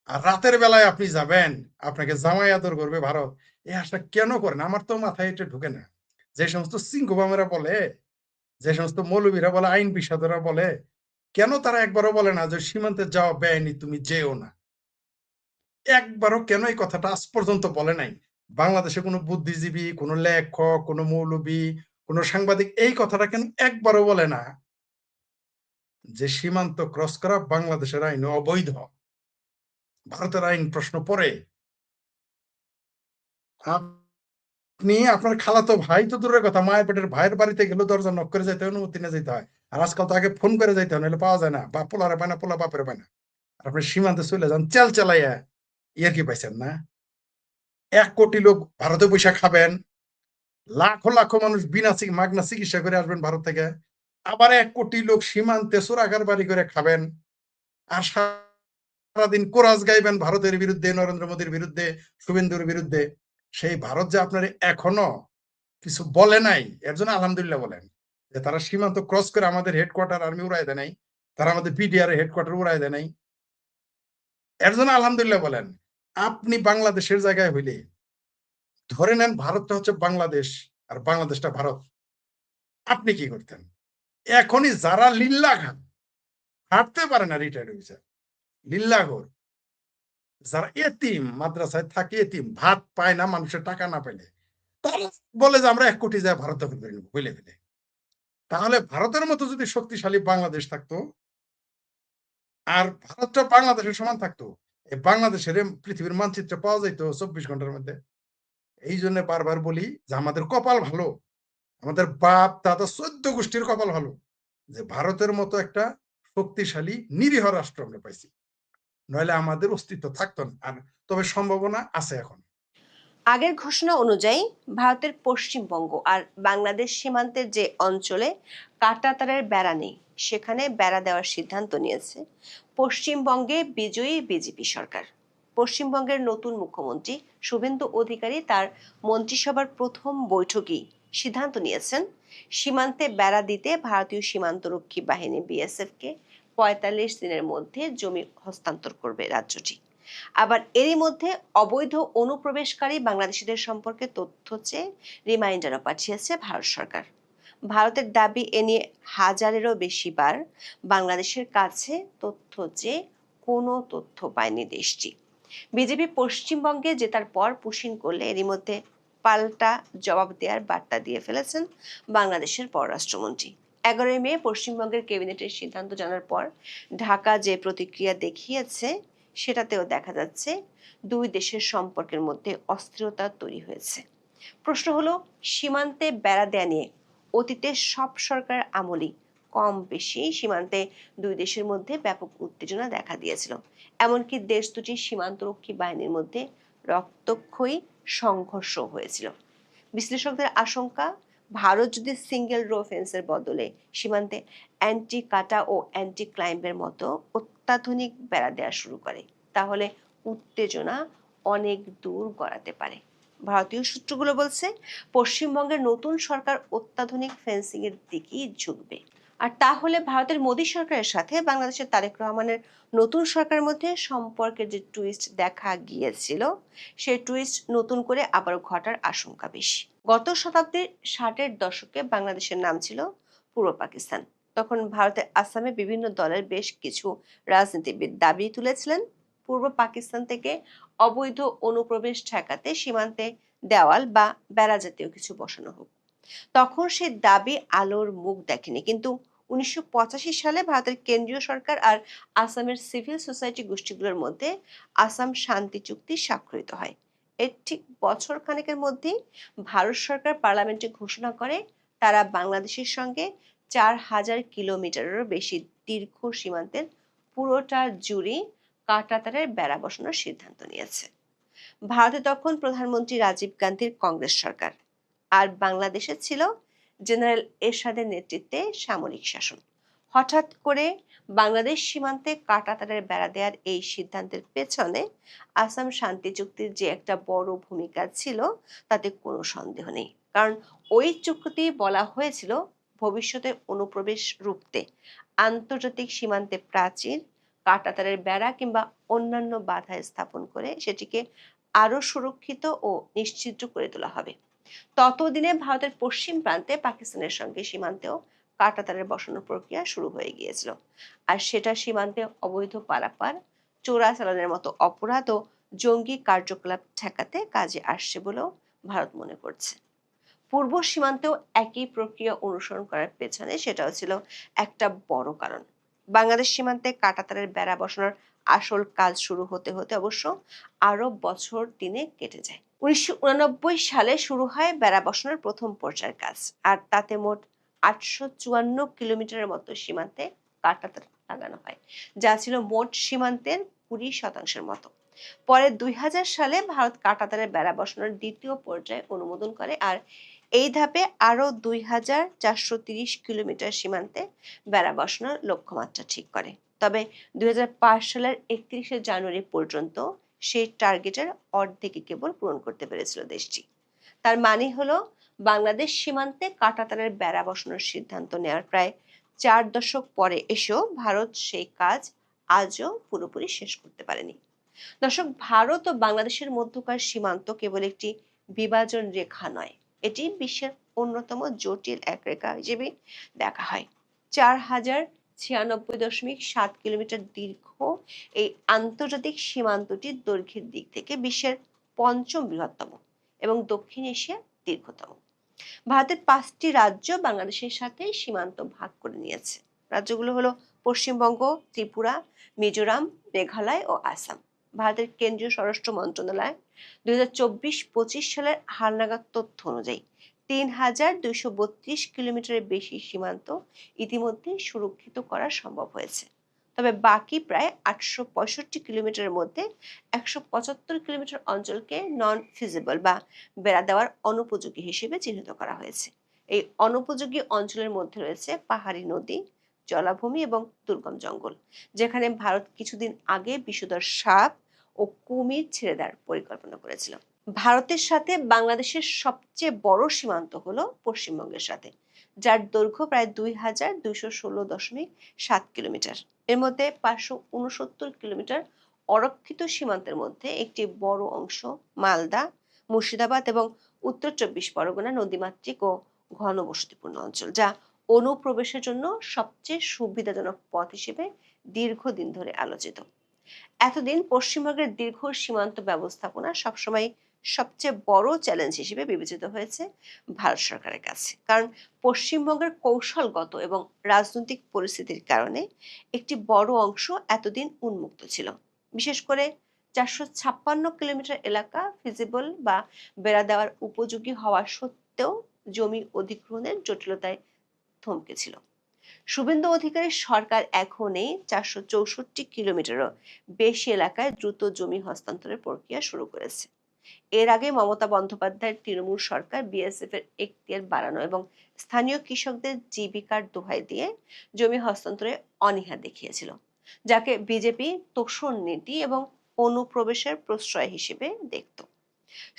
আর রাতের বেলায় আপনি যাবেন, আপনাকে জামাই আদর করবে ভারত। এই আশা কেন করেন? আমার তো মাথায় এটা ঢুকে না। যে সমস্ত সিংহবামেরা বলে, যে সমস্ত মৌলবীরা বলে, আইন বিশারদরা বলে, কেন তারা একবারও বলে না যে সীমান্তে যাওয়া বেআইনি, তুমি যেও না? একবারও কেন এই কথাটা আজ পর্যন্ত বলে নাই? বাংলাদেশে কোনো বুদ্ধিজীবী, কোনো লেখক, কোনো মৌলবী, কোনো সাংবাদিক এই কথাটা কেন একবারও বলে না যে সীমান্ত ক্রস করা বাংলাদেশের আইনে অবৈধ? ভারতের আইন প্রশ্ন পড়ে। আপনি আপনার খালাতো ভাই তো দূরের কথা, মায়ের পেটের ভাইয়ের বাড়িতে গেলেও দরজা নক করে যাইতে হয়, অনুমতি নিয়ে যেতে হয়। আর আজকাল তো আগে ফোন করে যাইতে হয়, নাহলে পাওয়া যায় না। বাপ পোলারে পায় না, পোলা বাপের পায় না। আর আপনি সীমান্তে চলে যান চেল চালাইয়া, ইয়ার কি পাইছেন না? ১ কোটি লোক ভারতে পয়সা খাবেন, লাখো লাখো মানুষ বিনা মাগনা চিকিৎসা করে আসবেন ভারত থেকে। আবার 1 কোটি লোক সীমান্তে চোরাকার বাড়ি করে খাবেন, আর সারাদিন কোরাস গাইবেন ভারতের বিরুদ্ধে, নরেন্দ্র মোদীর বিরুদ্ধে, শুভেন্দুর বিরুদ্ধে। সেই ভারত যে আপনার এখনো কিছু বলে নাই, এর জন্য আলহামদুলিল্লাহ বলেন। যে তারা সীমান্ত ক্রস করে আমাদের হেডকোয়ার্টার আর্মি উড়াই দেয় নাই, তারা আমাদের বিডিআর এর হেডকোয়ার্টার উড়াই দেয় নাই, এর জন্য আলহামদুলিল্লাহ বলেন। আপনি বাংলাদেশের জায়গায় হইলে, ধরে নেন ভারতটা হচ্ছে বাংলাদেশ আর বাংলাদেশটা ভারত, আপনি কি করতেন? এখনই যারা লিল্লা খান, হাঁটতে পারে না রিটায়ার্ড অফিসার, লিল্লাঘর, যারা এতিম, মাদ্রাসায় থাকে এতিম, ভাত পায় না মানুষের টাকা না পেলে, তারা বলে যে আমরা 1 কোটি যায় ভারত দখল করে নেবো বলে ফেলে। তাহলে ভারতের মতো যদি শক্তিশালী বাংলাদেশ থাকতো, আর ভারতটা বাংলাদেশের সমান থাকতো, এই বাংলাদেশের পৃথিবীর মানচিত্রে পাওয়া যাইতো 24 ঘন্টার মধ্যে। এই জন্য বারবার বলি যে আমাদের কপাল ভালো, আমাদের বাপ দাদা 14 গোষ্ঠীর কপাল ভালো যে ভারতের মতো একটা শক্তিশালী নিরীহ রাষ্ট্র আমরা পাইছি, নইলে আমাদের অস্তিত্ব থাকতো না। আর তবে সম্ভাবনা আছে এখন। আগের ঘোষণা অনুযায়ী ভারতের পশ্চিমবঙ্গ আর বাংলাদেশ সীমান্তের যে অঞ্চলে কাঁটাতারের বেড়া নেই, সেখানে বেড়া দেওয়ার সিদ্ধান্ত নিয়েছে পশ্চিমবঙ্গে বিজয়ী বিজেপি সরকার। পশ্চিমবঙ্গের নতুন মুখ্যমন্ত্রী শুভেন্দু অধিকারী তার মন্ত্রিসভার প্রথম বৈঠকেই সিদ্ধান্ত নিয়েছেন সীমান্তে বেড়া দিতে ভারতীয় সীমান্তরক্ষী বাহিনী বিএসএফকে ৪৫ দিনের মধ্যে জমি হস্তান্তর করবে রাজ্যটি। আবার এরই মধ্যে অবৈধ অনুপ্রবেশকারী বাংলাদেশিদের সম্পর্কে তথ্য চেয়ে রিমাইন্ডারও পাঠিয়েছে ভারত সরকার। ভারতের দাবি এ নিয়ে হাজারেরও বেশি বার বাংলাদেশের কাছে তথ্য চেয়ে কোনো তথ্য পায়নি দেশটি। বিজেপি পশ্চিমবঙ্গে জেতার পর পুশিন করলে এরই মধ্যে পাল্টা জবাব দেওয়ার বার্তা দিয়ে ফেলেছেন বাংলাদেশের পররাষ্ট্রমন্ত্রী। 11 মে পশ্চিমবঙ্গের ক্যাবিনেটের সিদ্ধান্ত জানার পর ঢাকা যে প্রতিক্রিয়া দেখিয়েছে, সেটাতেও দেখা যাচ্ছে দুই দেশের সম্পর্কের মধ্যে অস্থিরতা তৈরি হয়েছে। প্রশ্ন হলো, সীমান্তে বেড়া দেয়া নিয়ে অতীতে সব সরকার আমলই কম বেশি সীমান্তে দুই দেশের মধ্যে ব্যাপক উত্তেজনা দেখা দিয়েছিল। এমনকি দেশ দুটির সীমান্তরক্ষী বাহিনীর মধ্যে রক্তক্ষয়ী সংঘর্ষ হয়েছিল। বিশ্লেষকদের আশঙ্কা, ভারত যদি সিঙ্গেল রো ফেন্সের বদলে সীমান্তে অ্যান্টি কাটা ও অ্যান্টি ক্লাইম্বের মতো অত্যাধুনিক বেড়া দেওয়া শুরু করে, তাহলে উত্তেজনা অনেক দূর গড়াতে পারে। ভারতীয় সূত্রগুলো বলছে পশ্চিমবঙ্গের নতুন সরকার অত্যাধুনিক ফেন্সিং এর দিকেই ঝুঁকবে। আর তাহলে ভারতের মোদী সরকারের সাথে বাংলাদেশের তারেক রহমানের নতুন সরকারের মধ্যে সম্পর্কের যে টুইস্ট দেখা গিয়েছিল, সেই টুইস্ট নতুন করে আবার ঘটার আশঙ্কা বেশি। গত শতাব্দীর 60-এর দশকে বাংলাদেশের নাম ছিল পূর্ব পাকিস্তান। তখন ভারতের আসামে বিভিন্ন দলের বেশ কিছু রাজনীতিবিদ দাবি তুলেছিলেন পূর্ব পাকিস্তান থেকে অবৈধ অনুপ্রবেশ ঠেকাতে সীমান্তে দেওয়াল বা বেড়া জাতীয় কিছু বসানো হোক। তখন সেই দাবি আলোর মুখ দেখেনি, কিন্তু 1985 সালে ভারতের কেন্দ্রীয় সরকার আর আসামের সিভিল সোসাইটি গোষ্ঠীগুলোর মধ্যে আসাম শান্তি চুক্তি স্বাক্ষরিত হয়। এর ঠিক বছর খানেকের মধ্যেই ভারত সরকার পার্লামেন্টে ঘোষণা করে তারা বাংলাদেশের সঙ্গে 4000 কিলোমিটারেরও বেশি দীর্ঘ সীমান্তের পুরোটা জুড়ে কাঁটাতারের বেড়া বসানোর সিদ্ধান্ত নিয়েছে। ভারতে তখন প্রধানমন্ত্রী রাজীব গান্ধীর কংগ্রেস সরকার, আর বাংলাদেশে ছিল জেনারেল এরশাদের নেতৃত্বে সামরিক শাসন। হঠাৎ করে বাংলাদেশ সীমান্তে কাঁটাতারের বেড়া দেওয়ার এই সিদ্ধান্তের পেছনে আসাম শান্তি চুক্তির যে একটা বড় ভূমিকা ছিল, তাতে কোনো সন্দেহ নেই। কারণ ওই চুক্তিতে বলা হয়েছিল ভবিষ্যতে অনুপ্রবেশ রুখতে আন্তর্জাতিক সীমান্তে প্রাচীর, কাঁটাতারের বেড়া কিংবা অন্যান্য বাধা স্থাপন করে সেটিকে আরো সুরক্ষিত ও নিশ্চিত করে তোলা হবে। ততদিনে ভারতের পশ্চিম প্রান্তে পাকিস্তানের সঙ্গে সীমান্তেও কাঁটাতারের বসানোর প্রক্রিয়া শুরু হয়ে গিয়েছিল। আর সেটা সীমান্তে অবৈধ পারাপার, চোরাচালানের মতো অপরাধ ও জঙ্গি কার্যকলাপ ঠেকাতে কাজে আসছে বলেও ভারত মনে করছে। পূর্ব সীমান্তেও একই প্রক্রিয়া অনুসরণ করার পেছনে সেটাও ছিল একটা বড় কারণ। বাংলাদেশ সীমান্তে কাঁটাতারের বেড়া বসানোর আসল কাজ শুরু হতে হতে অবশ্য আরো বছর 3 কেটে যায়। 1989 সালে শুরু হয় বেড়া বসানোর প্রথম পর্যায়ের কাজ, আর তাতে মোট 854 কিলোমিটারের মতো সীমান্তে কাঁটাতার লাগানো হয়, যা ছিল মোট সীমান্তের 20% মতো। পরে 2000 সালে ভারত কাঁটাতারের বেড়া বসানোর দ্বিতীয় পর্যায়ে অনুমোদন করে, আর এই ধাপে আরও ২,৪৩০ কিলোমিটার সীমান্তে বেড়া বসানোর লক্ষ্যমাত্রা ঠিক করে। তবে ২০০৫ সালের ৩১শে জানুয়ারি পর্যন্ত সেই টার্গেটের অর্ধেকই কেবল পূরণ করতে পেরেছিল দেশটি। তার মানে হলো বাংলাদেশ সীমান্তে কাঁটাতারের বেড়া বসানোর সিদ্ধান্ত নেওয়ার প্রায় 4 দশক পরে এসেও ভারত সেই কাজ আজও পুরোপুরি শেষ করতে পারেনি। দর্শক, ভারত ও বাংলাদেশের মধ্যকার সীমান্ত কেবল একটি বিভাজন রেখা নয়, এটি বিশ্বের অন্যতম জটিল এক রেখা হিসেবে দেখা হয়। 4,096.7 কিলোমিটার দীর্ঘ এই আন্তর্জাতিক সীমান্তটি দৈর্ঘ্যের দিক থেকে বিশ্বের পঞ্চম বৃহত্তম এবং দক্ষিণ এশিয়ার দীর্ঘতম। ভারতের 5টি রাজ্য বাংলাদেশের সাথে সীমান্ত ভাগ করে নিয়েছে। রাজ্যগুলো হলো পশ্চিমবঙ্গ, ত্রিপুরা, মিজোরাম, মেঘালয় ও আসাম। ভারতের কেন্দ্রীয় স্বরাষ্ট্র মন্ত্রণালয় 2024-25 সালের হালনাগাদ তথ্য অনুযায়ী 3,232 কিলোমিটারের বেশি সীমান্ত ইতিমধ্যে সুরক্ষিত করা সম্ভব হয়েছে। তবে বাকি প্রায় 865 কিলোমিটারের মধ্যে 175 কিলোমিটার অঞ্চলকে নন ফিজিবল বা বেড়া দেওয়ার অনুপযোগী হিসেবে চিহ্নিত করা হয়েছে। এই অনুপযোগী অঞ্চলের মধ্যে রয়েছে পাহাড়ি নদী, জলাভূমি এবং দুর্গম জঙ্গল, যেখানে ভারত কিছুদিন আগে বিষধর সাপ ও কুমির ছেড়ে দেওয়ার পরিকল্পনা করেছিল। ভারতের সাথে বাংলাদেশের সবচেয়ে বড় সীমান্ত হলো পশ্চিমবঙ্গের সাথে, যার দৈর্ঘ্য প্রায় 2,216.7 কিলোমিটার। এর মধ্যে 569 কিলোমিটার অরক্ষিত সীমান্তের মধ্যে একটি বড় অংশ মালদা, মুর্শিদাবাদ এবং উত্তর 24 পরগনা নদীমাতৃক ও ঘনবসতিপূর্ণ অঞ্চল, যা অনুপ্রবেশের জন্য সবচেয়ে সুবিধাজনক পথ হিসেবে দীর্ঘদিন ধরে আলোচিত। এতদিন পশ্চিমবঙ্গের দীর্ঘ সীমান্ত ব্যবস্থাপনা সবসময় সবচেয়ে বড় চ্যালেঞ্জ হিসেবে বিবেচিত হয়েছে ভারত সরকারের কাছে, কারণ পশ্চিমবঙ্গের কৌশলগত এবং রাজনৈতিক পরিস্থিতির কারণে একটি বড় অংশ এতদিন উন্মুক্ত ছিল। বিশেষ করে 456 কিলোমিটার এলাকা ফিজিবল বা বেড়া দেওয়ার উপযোগী হওয়া সত্ত্বেও জমি অধিগ্রহণের জটিলতায় থমকে ছিল। শুভেন্দু অধিকারীর সরকার এখন এই 464 কিলোমিটারও বেশি এলাকায় দ্রুত জমি হস্তান্তরের প্রক্রিয়া শুরু করেছে। এর আগে মমতা বন্দ্যোপাধ্যায়ের তৃণমূল সরকার বিএসএফ এর এখতিয়ার বাড়ানো এবং স্থানীয় কৃষকদের জীবিকার দোহাই দিয়ে জমি হস্তান্তরে অনীহা দেখিয়েছিল, যাকে বিজেপি তোষণ নীতি এবং অনুপ্রবেশের প্রশ্রয় হিসেবে দেখত।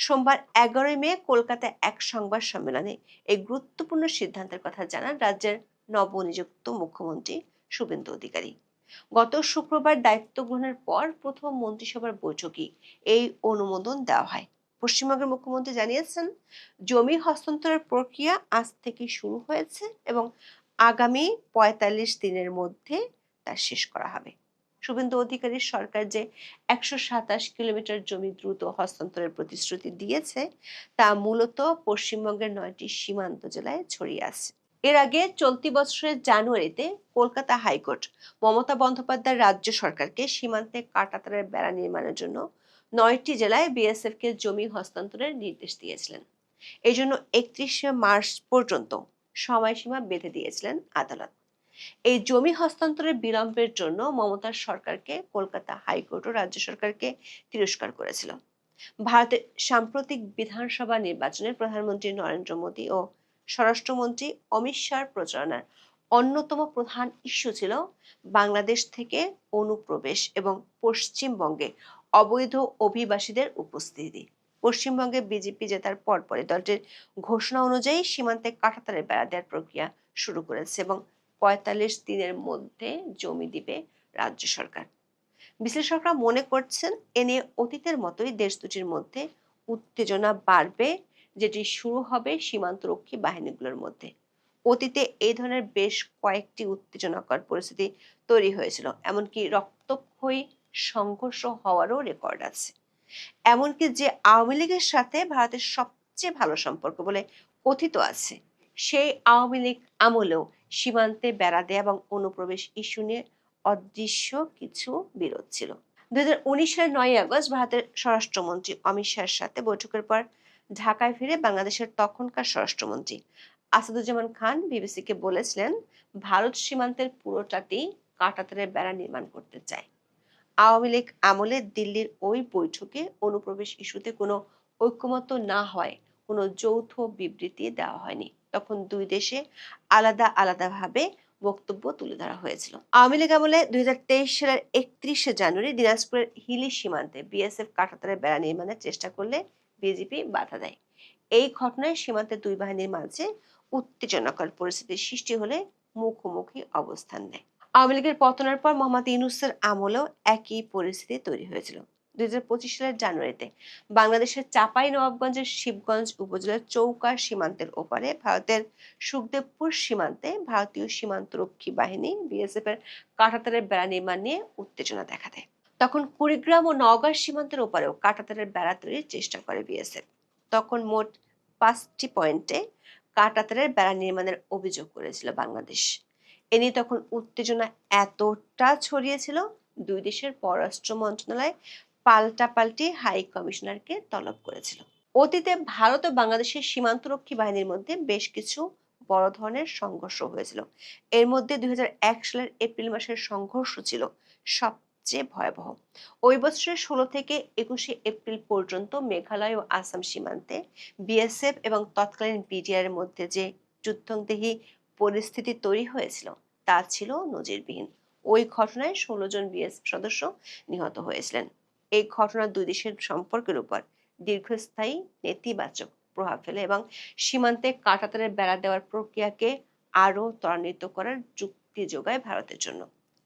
সোমবার 11 মে কলকাতায় এক সংবাদ সম্মেলনে এই গুরুত্বপূর্ণ সিদ্ধান্তের কথা জানান রাজ্যের নবনিযুক্ত মুখ্যমন্ত্রী শুভেন্দু অধিকারী। গত শুক্রবার দায়িত্ব গ্রহণের পর প্রথম মন্ত্রিসভার বৈঠকে এই অনুমোদন দেওয়া হয়। পশ্চিমবঙ্গের মুখ্যমন্ত্রী জানিয়েছেন, জমি হস্তান্তরের প্রক্রিয়া আজ থেকে শুরু হয়েছে এবং আগামী 45 দিনের মধ্যে তা শেষ করা হবে। শুভেন্দু অধিকারীর সরকার যে 127 কিলোমিটার জমি দ্রুত হস্তান্তরের প্রতিশ্রুতি দিয়েছে তা মূলত পশ্চিমবঙ্গের 9টি সীমান্ত জেলায় ছড়িয়ে আছে। এর আগে চলতি বছরের জানুয়ারিতে কলকাতা হাইকোর্ট মমতা বন্দ্যোপাধ্যায়ের রাজ্য সরকারকে সীমান্তে কাঁটাতারের বেড়া নির্মাণের জন্য 9টি জেলায় বিএসএফ কে জমি হস্তান্তরের নির্দেশ দিয়েছিলেন। এই জন্য 31শে মার্চ পর্যন্ত সময়সীমা বেঁধে দিয়েছিলেন আদালত। এই জমি হস্তান্তরের বিলম্বের জন্য মমতার সরকারকে কলকাতা হাইকোর্ট ও রাজ্য সরকারকে তিরস্কার করেছিল। ভারতের সাম্প্রতিক বিধানসভা নির্বাচনে প্রধানমন্ত্রী নরেন্দ্র মোদী ও স্বরাষ্ট্রমন্ত্রী অমিত শাহর প্রচারণার অন্যতম প্রধান ইস্যু ছিল বাংলাদেশ থেকে অনুপ্রবেশ এবং পশ্চিমবঙ্গে অবৈধ অভিবাসীদের উপস্থিতি। পশ্চিমবঙ্গে বিজেপি জেতার পরপরই দলটির ঘোষণা অনুযায়ী সীমান্তে কাঁটাতারের বেড়া দেওয়ার প্রক্রিয়া শুরু করেছে এবং 45 দিনের মধ্যে জমি দিবে রাজ্য সরকার। বিশ্লেষকরা মনে করছেন, এ নিয়ে অতীতের মতোই দেশ দুটির মধ্যে উত্তেজনা বাড়বে, যেটি শুরু হবে সীমান্তরক্ষী বাহিনীগুলোর মধ্যে। অতীতে এই ধরনের বেশ কয়েকটি উত্তেজনাকর পরিস্থিতি তৈরি হয়েছিল, এমনকি রক্তক্ষয়ী সংঘর্ষ হওয়ারও রেকর্ড আছে। এমনকি যে আওয়ামী লীগের সাথে ভারতের সবচেয়ে ভালো সম্পর্ক বলে কথিত আছে, সেই আওয়ামী লীগ আমলেও সীমান্তে বেড়া দেয়া এবং অনুপ্রবেশ ইস্যু নিয়ে অদৃশ্য কিছু বিরোধ ছিল। 2019 সালের 9 আগস্ট ভারতের স্বরাষ্ট্রমন্ত্রী অমিত শাহের সাথে বৈঠকের পর ঢাকায় ফিরে বাংলাদেশের তখনকার স্বরাষ্ট্রমন্ত্রী আসাদুজ্জামান খান বিবিসিকে বলেছিলেন, ভারত সীমান্তের পুরোটাতেই কাঁটাতারের বেড়া নির্মাণ করতে চায়। আওয়ামী লীগ আমলে দিল্লির ওই বৈঠকে অনুপ্রবেশ ইস্যুতে কোনো ঐক্যমত্য না হয় কোনো যৌথ বিবৃতি দেওয়া হয়নি। তখন দুই দেশে আলাদা আলাদাভাবে বক্তব্য তুলে ধরা হয়েছিল। আওয়ামী লীগ আমলে 2023 সালের 31শে জানুয়ারি দিনাজপুরের হিলি সীমান্তে বিএসএফ কাঁটাতারের বেড়া নির্মাণের চেষ্টা করলে বিজিবি বাধা দেয়। এই ঘটনায় সীমান্তের দুই বাহিনীর মাঝে উত্তেজনাকর পরিস্থিতির সৃষ্টি হলে মুখোমুখি অবস্থান নেয়। আওয়ামী লীগের পতনের পর মোহাম্মদ ইউনূসের আমলেও একই পরিস্থিতি তৈরি হয়েছিল। 2025 সালের জানুয়ারিতে বাংলাদেশের চাঁপাইনবাবগঞ্জের শিবগঞ্জ উপজেলার চৌকা সীমান্তের ওপারে ভারতের সুখদেবপুর সীমান্তে ভারতীয় সীমান্তরক্ষী বাহিনী বিএসএফ এর কাঁটাতারের বেড়া নির্মাণ নিয়ে উত্তেজনা দেখা দেয়। তখন কুড়িগ্রাম ও নওগাঁ সীমান্তের ওপারেও কাঁটাতারের বেড়া তৈরির চেষ্টা করে বিএসএফ। তখন মোট 5টি পয়েন্টে কাঁটাতারের বেড়া নির্মাণের অভিযোগ করেছিল বাংলাদেশ। এ নিয়ে তখন উত্তেজনা এতটা ছড়িয়েছিল, দুই দেশের পররাষ্ট্র মন্ত্রণালয় পাল্টাপাল্টি হাই কমিশনারকে তলব করেছিল। অতীতে ভারত ও বাংলাদেশের সীমান্তরক্ষী বাহিনীর মধ্যে বেশ কিছু বড় ধরনের সংঘর্ষ হয়েছিল। এর মধ্যে 2001 সালের এপ্রিল মাসের সংঘর্ষ ছিল সবচেয়ে ভয়াবহ। ওই বছরের 16 থেকে 21শে এপ্রিল পর্যন্ত মেঘালয় ও আসাম সীমান্তে বিএসএফ এবং তৎকালীন বিডিআর এর মধ্যে যে যুদ্ধংদেহী পরিস্থিতি তৈরি হয়েছিল তা ছিল নজিরবিহীন। ওই ঘটনায় 16 জন বিএসএফ সদস্য নিহত হয়েছিলেন। এই ঘটনা দুই দেশের সম্পর্কের উপর দীর্ঘস্থায়ী নেতিবাচক প্রভাব ফেলে এবং সীমান্তে কাঁটাতারের বেড়া দেওয়ার প্রক্রিয়াকে আরো ত্বরান্বিত করার যুক্তি যোগায় ভারতের জন্য।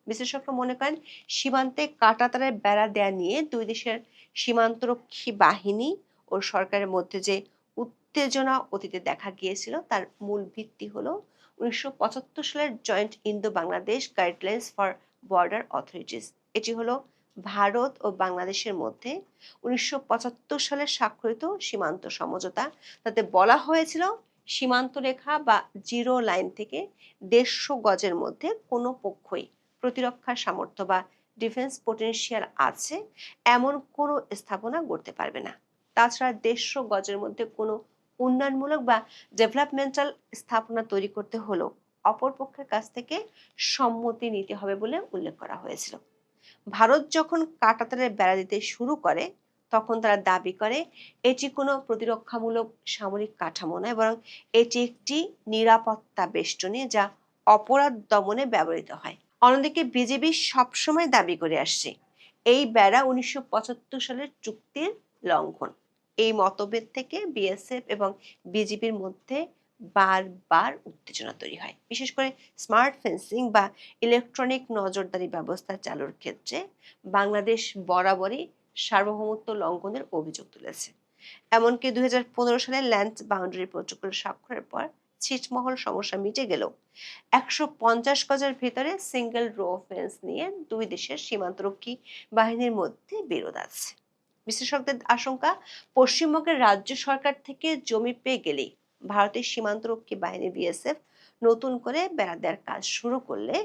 বিশ্লেষকরা মনে করেন, সীমান্তে কাঁটাতারের বেড়া দেয়া নিয়ে দুই দেশের সীমান্তরক্ষী বাহিনী ও সরকারের মধ্যে যে উত্তেজনা অতীতে দেখা গিয়েছিল তার মূল ভিত্তি হলো 1975 সালের joint Indo Bangladesh guidelines for border authorities. এটি হলো ভারত ও বাংলাদেশের মধ্যে 1975 সালে স্বাক্ষরিত সীমান্ত সমঝোতা। তাতে বলা হয়েছিল, সীমান্ত রেখা বা জিরো লাইন থেকে 150 গজের মধ্যে কোনো পক্ষই প্রতিরক্ষার সামর্থ্য বা ডিফেন্স পটেনশিয়াল আছে এমন কোনো স্থাপনা গড়তে পারবে না। তাছাড়া 150 গজের মধ্যে কোনো উন্নয়নমূলক বা ডেভেলপমেন্টাল স্থাপনা তৈরি করতে হলেও অপরপক্ষের কাছ থেকে সম্মতি নিতে হবে বলে উল্লেখ করা হয়েছিল। ভারত যখন কাঁটাতারের বেড়া দিতে শুরু করে তখন তারা দাবি করে এটি কোনো প্রতিরক্ষামূলক সামরিক কাঠামো নয়, বরং এটি একটি নিরাপত্তা বেষ্টনী যা অপরাধ দমনে ব্যবহৃত হয়। অন্যদিকে বিজেপি সবসময় দাবি করে আসছে এই বেড়া 1975 সালের চুক্তির লঙ্ঘন। এই মতভেদ থেকে বিএসএফ এবং বিজেপির মধ্যে বারবার উত্তেজনা তৈরি হয়। বিশেষ করে স্মার্ট ফেন্সিং বা ইলেকট্রনিক নজরদারি ব্যবস্থা চালুর ক্ষেত্রে বাংলাদেশ বরাবরই সার্বভৌমত্ব লঙ্ঘনের অভিযোগ তুলেছে। এমনকি 2015 সালে ল্যান্ড বাউন্ডারি প্রোটোকল স্বাক্ষরের পর ছিটমহল সমস্যা মিটে গেলেও 150 গজের ভিতরে সিঙ্গেল রো ফেন্স নিয়ে দুই দেশের সীমান্তরক্ষী বাহিনীর মধ্যে বিরোধ আছে। বিশ্লেষকদের আশঙ্কা, পশ্চিমবঙ্গের রাজ্য সরকার থেকে জমি পেয়ে গেলেই ভারতের সীমান্তরক্ষী বাহিনী বিএসএফ নতুন করে বেড়া দেওয়ার কাজ শুরু করলে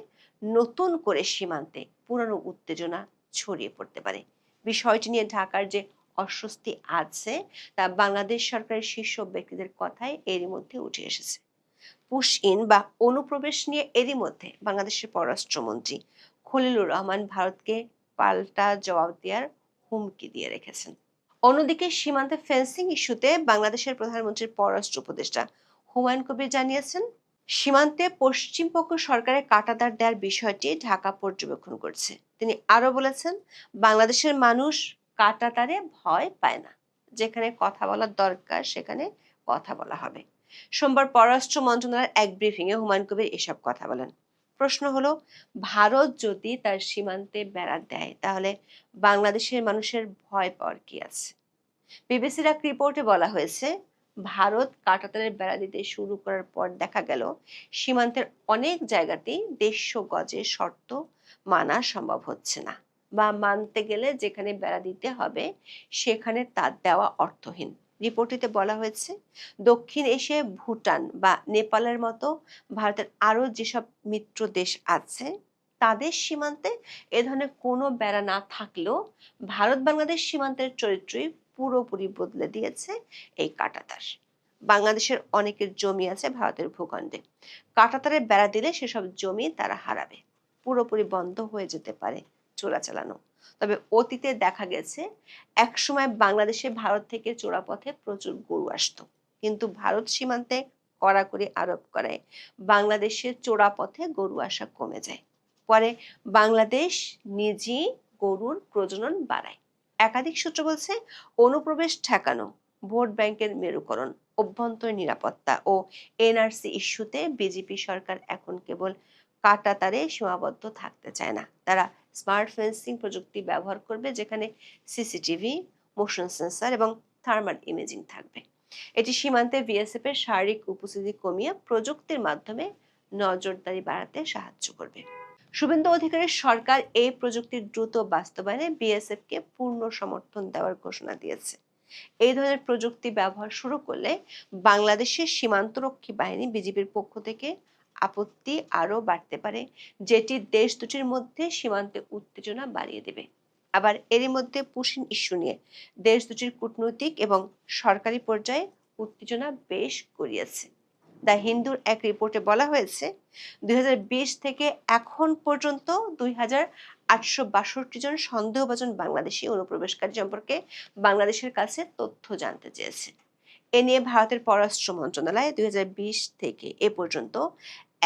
নতুন করে সীমান্তে পুরানো উত্তেজনা ছড়িয়ে পড়তে পারে। বিষয়টি নিয়ে ঢাকার যে অস্বস্তি আছে তা বাংলাদেশ সরকারের শীর্ষ ব্যক্তিদের কথায় এরই মধ্যে উঠে এসেছে। পুশ ইন বা অনুপ্রবেশ নিয়ে এরই মধ্যে বাংলাদেশের পররাষ্ট্রমন্ত্রী খলিলুর রহমান ভারতকে পাল্টা জবাব দেওয়ার হুমকি দিয়ে রেখেছেন। অন্যদিকে সীমান্তে ফেন্সিং ইস্যুতে বাংলাদেশের প্রধানমন্ত্রীর পররাষ্ট্র উপদেষ্টা হুমায়ুন কবির জানিয়েছেন, সীমান্তে পশ্চিমপক্ষ সরকারের কাঁটাতার দেওয়ার বিষয়টি ঢাকা পর্যবেক্ষণ করছে। তিনি আরো বলেছেন, বাংলাদেশের মানুষ কাঁটাতারে ভয় পায় না, যেখানে কথা বলার দরকার সেখানে কথা বলা হবে। সোমবার পররাষ্ট্র মন্ত্রণালয়ের এক ব্রিফিংয়ে হুমায়ুন কবির এসব কথা বলেন। প্রশ্ন হলো, ভারত যদি তার সীমান্তে বেড়া দেয় তাহলে বাংলাদেশের মানুষের ভয় পাওয়ার কি আছে? বিবিসির এক রিপোর্টে বলা হয়েছে, ভারত কাঁটাতারের বেড়া দিতে শুরু করার পর দেখা গেল সীমান্তের অনেক জায়গাতেই 150 গজের শর্ত মানা সম্ভব হচ্ছে না, বা মানতে গেলে যেখানে বেড়া দিতে হবে সেখানে তা দেওয়া অর্থহীন। রিপোর্টটিতে বলা হয়েছে, দক্ষিণ এশিয়ায় ভুটান বা নেপালের মতো ভারতের আরো যেসব মিত্র দেশ আছে তাদের সীমান্তে এ ধরনের কোনো বেড়া না থাকলেও ভারত বাংলাদেশ সীমান্তের চরিত্রই পুরোপুরি বদলে দিয়েছে এই কাঁটাতার। বাংলাদেশের অনেকের জমি আছে ভারতের ভূখণ্ডে। কাঁটাতারের বেড়া দিলে সেসব জমি তারা হারাবে, পুরোপুরি বন্ধ হয়ে যেতে পারে চোরাচালানো। তবে অতীতে দেখা গেছে একসময় বাংলাদেশে ভারত থেকে চোরাপথে প্রচুর গরু আসতো। কিন্তু ভারত সীমান্তে কড়াকড়ি আরোপ করায় বাংলাদেশের চোরা পথে গরু আসা কমে যায়। পরে বাংলাদেশ নিজেই গরুর প্রজনন বাড়ায়। একাধিক সূত্র বলছে, অনুপ্রবেশ ঠেকানো, ভোট ব্যাংকের মেরুকরণ, অভ্যন্তরীণ নিরাপত্তা ও এনআরসি ইস্যুতে বিজেপি সরকার এখন কেবল কাঁটাতারে সীমাবদ্ধ থাকতে চায় না। তারা স্মার্ট ফেন্সিং প্রযুক্তি ব্যবহার করবে, যেখানে সিসিটিভি, মোশন সেন্সর এবং থার্মাল ইমেজিং থাকবে। এটি সীমান্তে বিএসএফ এর শারীরিক উপস্থিতি কমিয়ে প্রযুক্তির মাধ্যমে নজরদারি বাড়াতে সাহায্য করবে। শুভেন্দু অধিকারীর সরকার এই প্রযুক্তির দ্রুত বাস্তবায়নে বিএসএফ কে পূর্ণ সমর্থন দেওয়ার ঘোষণা দিয়েছে। এই ধরনের প্রযুক্তি ব্যবহার শুরু করলে বাংলাদেশের সীমান্তরক্ষী বাহিনী বিজিবির পক্ষ থেকে আপত্তি আরও বাড়তে পারে, যেটি দেশ দুটির মধ্যে সীমান্তে উত্তেজনা বাড়িয়ে দেবে। আবার এরই মধ্যে পুশিন ইস্যু নিয়ে দেশ দুটির কূটনৈতিক এবং সরকারি পর্যায়ে উত্তেজনা বেশ গড়িয়েছে। দ্য হিন্দুর এক রিপোর্টে বলা হয়েছে, 2020 থেকে এখন পর্যন্ত 2862 জন সন্দেহভাজন বাংলাদেশি অনুপ্রবেশকারী সম্পর্কে বাংলাদেশের কাছে তথ্য জানতে চেয়েছে। এ নিয়ে ভারতের পররাষ্ট্র মন্ত্রণালয় 2020 থেকে এ পর্যন্ত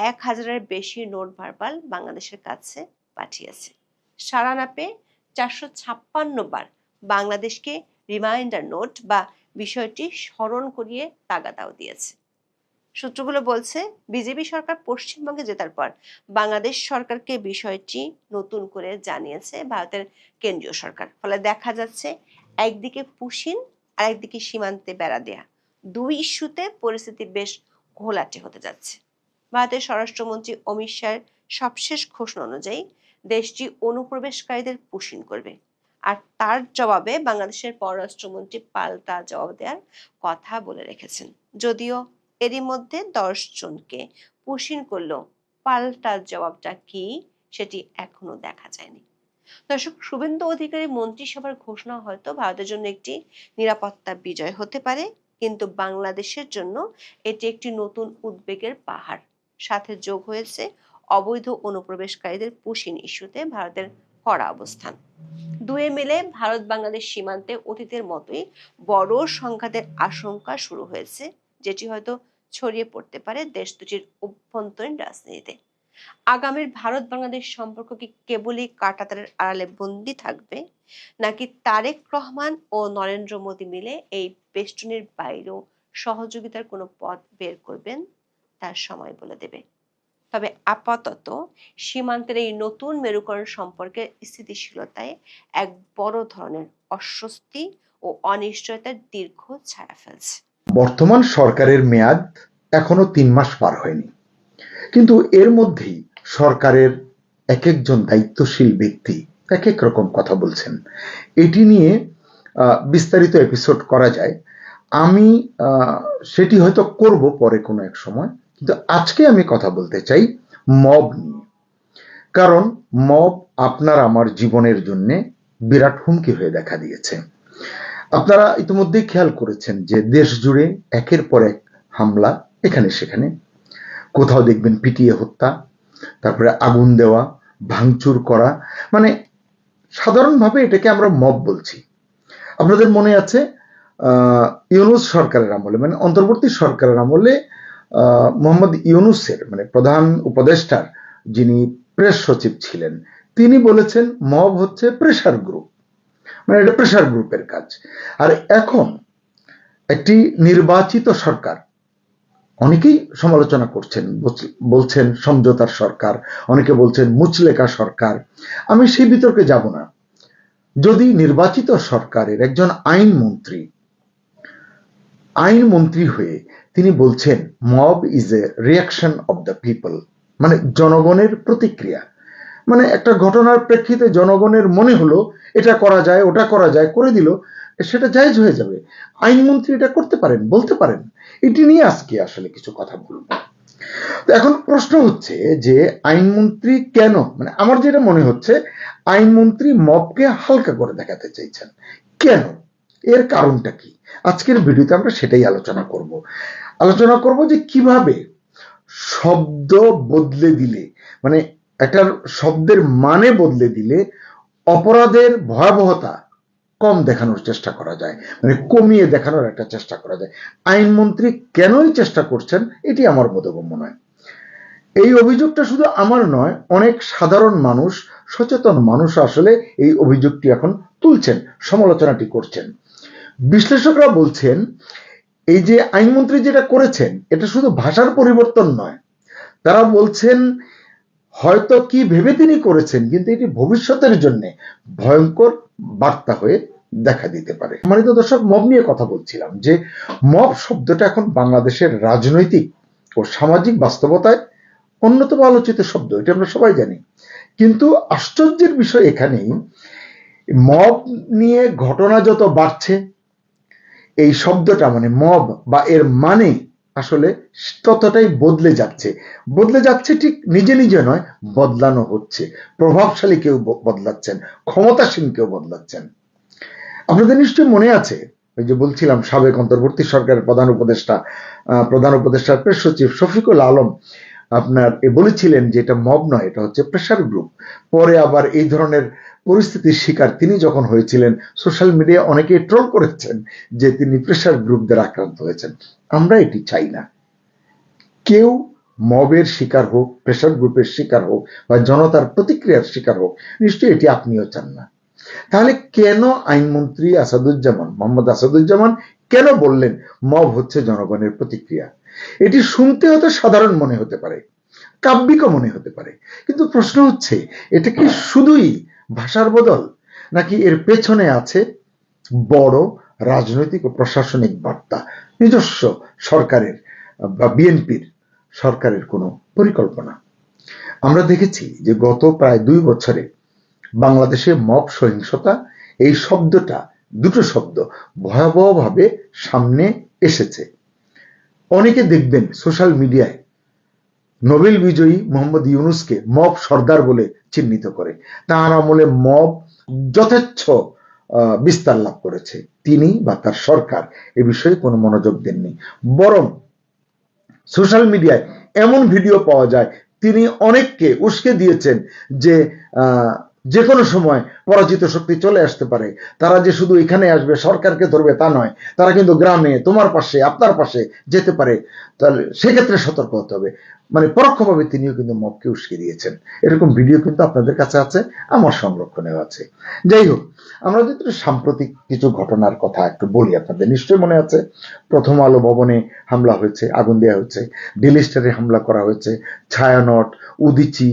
1000-এর বেশি নোট ভার্বাল বাংলাদেশের কাছে পাঠিয়েছে। সাড়া না পেয়ে 456 বার বাংলাদেশকে রিমাইন্ডার নোট বা বিষয়টি স্মরণ করিয়ে তাগাদাও দিয়েছে। সূত্রগুলো বলছে, বিজেপি সরকার পশ্চিমবঙ্গে জেতার পর বাংলাদেশ সরকারকে বিষয়টি নতুন করে জানিয়েছে ভারতের কেন্দ্রীয় সরকার। ফলে দেখা যাচ্ছে, একদিকে পুশিন আর একদিকে সীমান্তে বেড়া দেয়া, দুই ইস্যুতে পরিস্থিতি বেশ ঘোলাটে হতে যাচ্ছে। ভারতের স্বরাষ্ট্রমন্ত্রী অমিত শাহের সবশেষ ঘোষণা অনুযায়ী দেশটি অনুপ্রবেশকারীদের পুশিন করবে, আর তার জবাবে বাংলাদেশের পররাষ্ট্রমন্ত্রী পাল্টা জবাব দেওয়ার কথা বলে রেখেছেন। যদিও এরই মধ্যে 10 জনকে পুশিন করলেও পাল্টা জবাবটা কি সেটি এখনো দেখা যায়নি। দর্শক, শুভেন্দু অধিকারী মন্ত্রিসভার ঘোষণা হয়তো ভারতের জন্য একটি নিরাপত্তা বিজয় হতে পারে, কিন্তু বাংলাদেশের জন্য এটি একটি নতুন উদ্বেগের পাহাড়। সাথে যোগ হয়েছে অবৈধ অনুপ্রবেশকারীদের পুশিন ইস্যুতে ভারতের কড়া অবস্থান। দুয়ে মিলে ভারত বাংলাদেশ সীমান্তে অতীতের মতোই বড় সংঘাতের আশঙ্কা শুরু হয়েছে, যেটি হয়তো ছড়িয়ে পড়তে পারে দেশ দুটির অভ্যন্তরীণ রাজনীতিতে। আগামীর ভারত বাংলাদেশ সম্পর্ক কি কেবলই কাঁটাতারের আড়ালে বন্দী থাকবে, নাকি তারেক রহমান ও নরেন্দ্র মোদী মিলে এই বেষ্টনীর বাইরেও সহযোগিতার কোনো পথ বের করবেন, তার সময় বলে দেবে। তবে আপাতত সীমান্তের এই নতুন মেরুকরণ সম্পর্কে স্থিতিশীলতায় এক বড় ধরনের অস্বস্তি ও অনিশ্চয়তার দীর্ঘ ছায়া ফেলছে। বর্তমান সরকারের মেয়াদ এখনো 3 মাস পার হয়নি, কিন্তু এর মধ্যেই সরকারের এক একজন দায়িত্বশীল ব্যক্তি এক এক রকম কথা বলছেন। এটি নিয়ে বিস্তারিত এপিসোড করা যায়, আমি সেটি হয়তো করব পরে কোনো এক সময়, কিন্তু আজকে আমি কথা বলতে চাই মব নিয়ে। কারণ মব আপনার আমার জীবনের জন্য বিরাট হুমকি হয়ে দেখা দিয়েছে। আপনারা ইতিমধ্যেই খেয়াল করেছেন যে দেশ জুড়ে একের পর এক হামলা, এখানে সেখানে, কোথাও দেখবেন পিটিয়ে হত্যা, তারপরে আগুন দেওয়া, ভাঙচুর করা, মানে সাধারণভাবে এটাকে আমরা মব বলছি। আপনাদের মনে আছে ইউনূস সরকারের আমলে, মানে অন্তর্বর্তী সরকারের আমলে মোহাম্মদ ইউনূসের মানে প্রধান উপদেষ্টার যিনি প্রেস সচিব ছিলেন, তিনি বলেছেন মব হচ্ছে প্রেসার গ্রুপ, মানে এটা প্রেসার গ্রুপের কাজ। আর এখন একটি নির্বাচিত সরকার, অনেকেই সমালোচনা করছেন, বলছেন সমঝোতার সরকার, অনেকে বলছেন মুচলেকা সরকার। আমি সেই বিতর্কে যাব না। যদি নির্বাচিত সরকারের একজন আইনমন্ত্রী হয়ে তিনি বলছেন mob is a reaction of the people, মানে জনগণের প্রতিক্রিয়া, মানে একটা ঘটনার প্রেক্ষিতে জনগণের মনে হলো এটা করা যায়, ওটা করা যায়, করে দিল, সেটা জায়েজ হয়ে যাবে। আইনমন্ত্রী এটা করতে পারেন, বলতে পারেন। এটি নিয়ে আজকে আসলে কিছু কথা বলবো। তো এখন প্রশ্ন হচ্ছে যে আইনমন্ত্রী কেন, মানে আমার যেটা মনে হচ্ছে আইনমন্ত্রী মবকে হালকা করে দেখাতে চাইছেন। কেন, এর কারণটা কি? আজকের ভিডিওতে আমরা সেটাই আলোচনা করব যে কিভাবে শব্দ বদলে দিলে, মানে একটা শব্দের মানে বদলে দিলে অপরাধের ভয়াবহতা কম দেখানোর চেষ্টা করা যায়, মানে কমিয়ে দেখানোর একটা চেষ্টা করা যায়। আইনমন্ত্রী কেনই চেষ্টা করছেন এটি আমার বোধগম্য নয়। এই অভিযোগটা শুধু আমার নয়, অনেক সাধারণ মানুষ, সচেতন মানুষ আসলে এই অভিযোগটি এখন তুলছেন, সমালোচনাটি করছেন। বিশ্লেষকরা বলছেন এই যে আইনমন্ত্রী যেটা করেছেন এটা শুধু ভাষার পরিবর্তন নয়, তারা বলছেন হয়তো কি ভেবে তিনি করেছেন, কিন্তু এটি ভবিষ্যতের জন্য ভয়ঙ্কর বার্তা হয়ে দেখা দিতে পারে। সম্মানিত দর্শক, মব নিয়ে কথা বলছিলাম যে মব শব্দটা এখন বাংলাদেশের রাজনৈতিক ও সামাজিক বাস্তবতায় অন্যতম আলোচিত শব্দ, এটা আমরা সবাই জানি। কিন্তু আশ্চর্যের বিষয় এখানেই, মব নিয়ে ঘটনা যত বাড়ছে এই শব্দটা মানে মব বা এর মানে আসলে ততটাই বদলে যাচ্ছে ঠিক নিজে নিজে নয়, বদলানো হচ্ছে। প্রভাবশালী কেউ বদলাচ্ছেন, ক্ষমতাসীন কেউ বদলাচ্ছেন। আপনাদের নিশ্চয়ই মনে আছে, ওই যে বলছিলাম সাবেক অন্তর্বর্তী সরকারের প্রধান উপদেষ্টার প্রেস সচিব শফিকুল আলম আপনার বলেছিলেন যে এটা মব নয়, এটা হচ্ছে প্রেসার গ্রুপ। পরে আবার এই ধরনের পরিস্থিতির শিকার তিনি যখন হয়েছিলেন, সোশ্যাল মিডিয়া অনেকে ট্রোল করেছেন যে তিনি প্রেসার গ্রুপ দ্বারা আক্রান্ত হয়েছেন। আমরা এটি চাই না। কেউ মবের শিকার হোক, প্রেসার গ্রুপের শিকার হোক বা জনতার প্রতিক্রিয়ার শিকার হোক, নিশ্চয়ই এটি আপনিও চান না। তাহলে কেন আইনমন্ত্রী মোহাম্মদ আসাদুজ্জামান কেন বললেন মব হচ্ছে জনগণের প্রতিক্রিয়া? এটি শুনতে হয়তো সাধারণ মনে হতে পারে, কাব্যিক মনে হতে পারে, কিন্তু প্রশ্ন হচ্ছে এটা কি শুধুই ভাষার বদল, নাকি এর পেছনে আছে বড় রাজনৈতিক ও প্রশাসনিক বার্তা, নিজস্ব সরকারের বা বিএনপির সরকারের কোনো পরিকল্পনা? আমরা দেখেছি যে গত প্রায় 2 বছরে বাংলাদেশে মব সহিংসতা এই শব্দটা, দুটো শব্দ ভয়াবহভাবে সামনে এসেছে। অনেকে দেখবেন সোশ্যাল মিডিয়ায় নোবেল বিজয়ী মোহাম্মদ ইউনূসকে মব সর্দার বলে চিহ্নিত করে। তার আমলে মব যথেচ্ছ বিস্তার লাভ করেছে। তিনি বা তার সরকার এ বিষয়ে কোনো মনোযোগ দেননি, বরং সোশ্যাল মিডিয়ায় এমন ভিডিও পাওয়া যায় তিনি অনেককে উস্কে দিয়েছেন যে কোনো সময় পরাজিত শক্তি চলে আসতে পারে, তারা যে শুধু এখানে আসবে সরকারকে ধরবে তা নয়, তারা কিন্তু গ্রামে তোমার পাশে আপনার পাশে যেতে পারে, তাহলে সেক্ষেত্রে সতর্ক হতে হবে। মানে পরোক্ষভাবে তিনিও কিন্তু মবকে উস্কে দিয়েছেন। এরকম ভিডিও কিন্তু আপনাদের কাছে আছে, আমার সংরক্ষণেও আছে। যাই হোক, আমরা যদি সাম্প্রতিক কিছু ঘটনার কথা একটু বলি, আপনাদের নিশ্চয়ই মনে আছে প্রথম আলো ভবনে হামলা হয়েছে, আগুন দেওয়া হয়েছে, ডেইলি স্টারে হামলা করা হয়েছে, ছায়ানট, উদীচী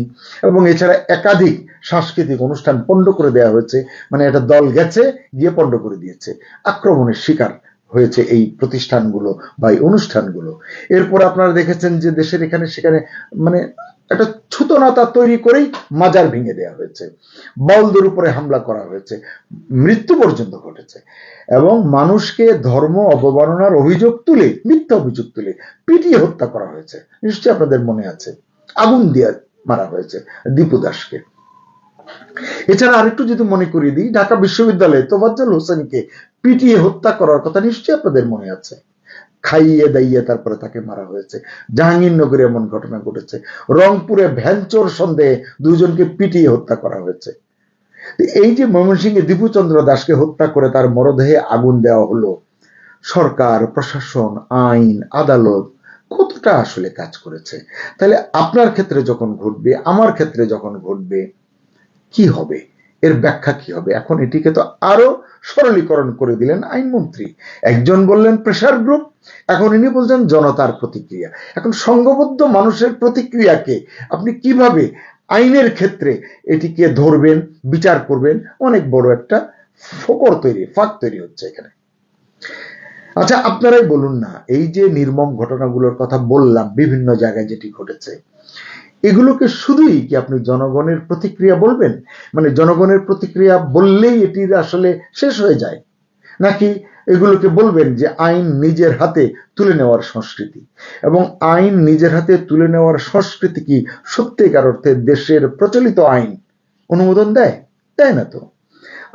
এবং এছাড়া একাধিক সাংস্কৃতিক অনুষ্ঠান পণ্ড করে দেওয়া হয়েছে। মানে একটা দল গেছে গিয়ে পণ্ড করে দিয়েছে, আক্রমণের শিকার হয়েছে এই প্রতিষ্ঠানগুলো বা এই অনুষ্ঠানগুলো। এরপর আপনারা দেখেছেন যে দেশের এখানে সেখানে মানে একটা ছুতনাতা তৈরি করেই মাজার ভেঙে দেওয়া হয়েছে, বাউলদের উপরে হামলা করা হয়েছে, মৃত্যু পর্যন্ত ঘটেছে এবং মানুষকে ধর্ম অবমাননার অভিযোগ তুলে, মিথ্যা অভিযোগ তুলে পিটিয়ে হত্যা করা হয়েছে। নিশ্চয়ই আপনাদের মনে আছে, আগুন দিয়ে মারা হয়েছে দীপু দাসকে। এছাড়া আরেকটু যদি মনে করিয়ে দিই, ঢাকা বিশ্ববিদ্যালয়ে তোফাজ্জল হোসেনকে পিটিয়ে হত্যা করার কথা নিশ্চয়ই আপনাদের মনে আছে, খাইয়ে দাইয়ে তারপরে তাকে মারা হয়েছে। জাহাঙ্গীরনগরে এমন ঘটনা ঘটেছে, রংপুরে ভ্যানচোর সন্দেহে 2 জনকে পিটিয়ে হত্যা করা হয়েছে। এই যে ময়মনসিংহে দীপুচন্দ্র দাসকে হত্যা করে তার মরদেহে আগুন দেওয়া হলো, সরকার, প্রশাসন, আইন, আদালত কতটা আসলে কাজ করেছে? তাহলে আপনার ক্ষেত্রে যখন ঘটবে, আমার ক্ষেত্রে যখন ঘটবে, কি হবে? এর ব্যাখ্যা কি হবে? এখন এটিকে তো আরো সরলীকরণ করে দিলেন আইনমন্ত্রী। একজন বললেন প্রেসার গ্রুপ, এখন ইনি বলছেন জনতার প্রতিক্রিয়া। এখন সংঘবদ্ধ মানুষের প্রতিক্রিয়াকে আপনি কিভাবে আইনের ক্ষেত্রে এটিকে ধরবেন, বিচার করবেন? অনেক বড় একটা ফাঁক তৈরি হচ্ছে এখানে। আচ্ছা, আপনারাই বলুন না, এই যে নির্মম ঘটনাগুলোর কথা বললাম, বিভিন্ন জায়গায় যেটি ঘটেছে, এগুলোকে শুধুই কি আপনি জনগণের প্রতিক্রিয়া বলবেন? মানে জনগণের প্রতিক্রিয়া বললেই এটির আসলে শেষ হয়ে যায়, নাকি এগুলোকে বলবেন যে আইন নিজের হাতে তুলে নেওয়ার সংস্কৃতি? এবং আইন নিজের হাতে তুলে নেওয়ার সংস্কৃতি কি সত্যিকার অর্থে দেশের প্রচলিত আইন অনুমোদন দেয়? দেয় না তো।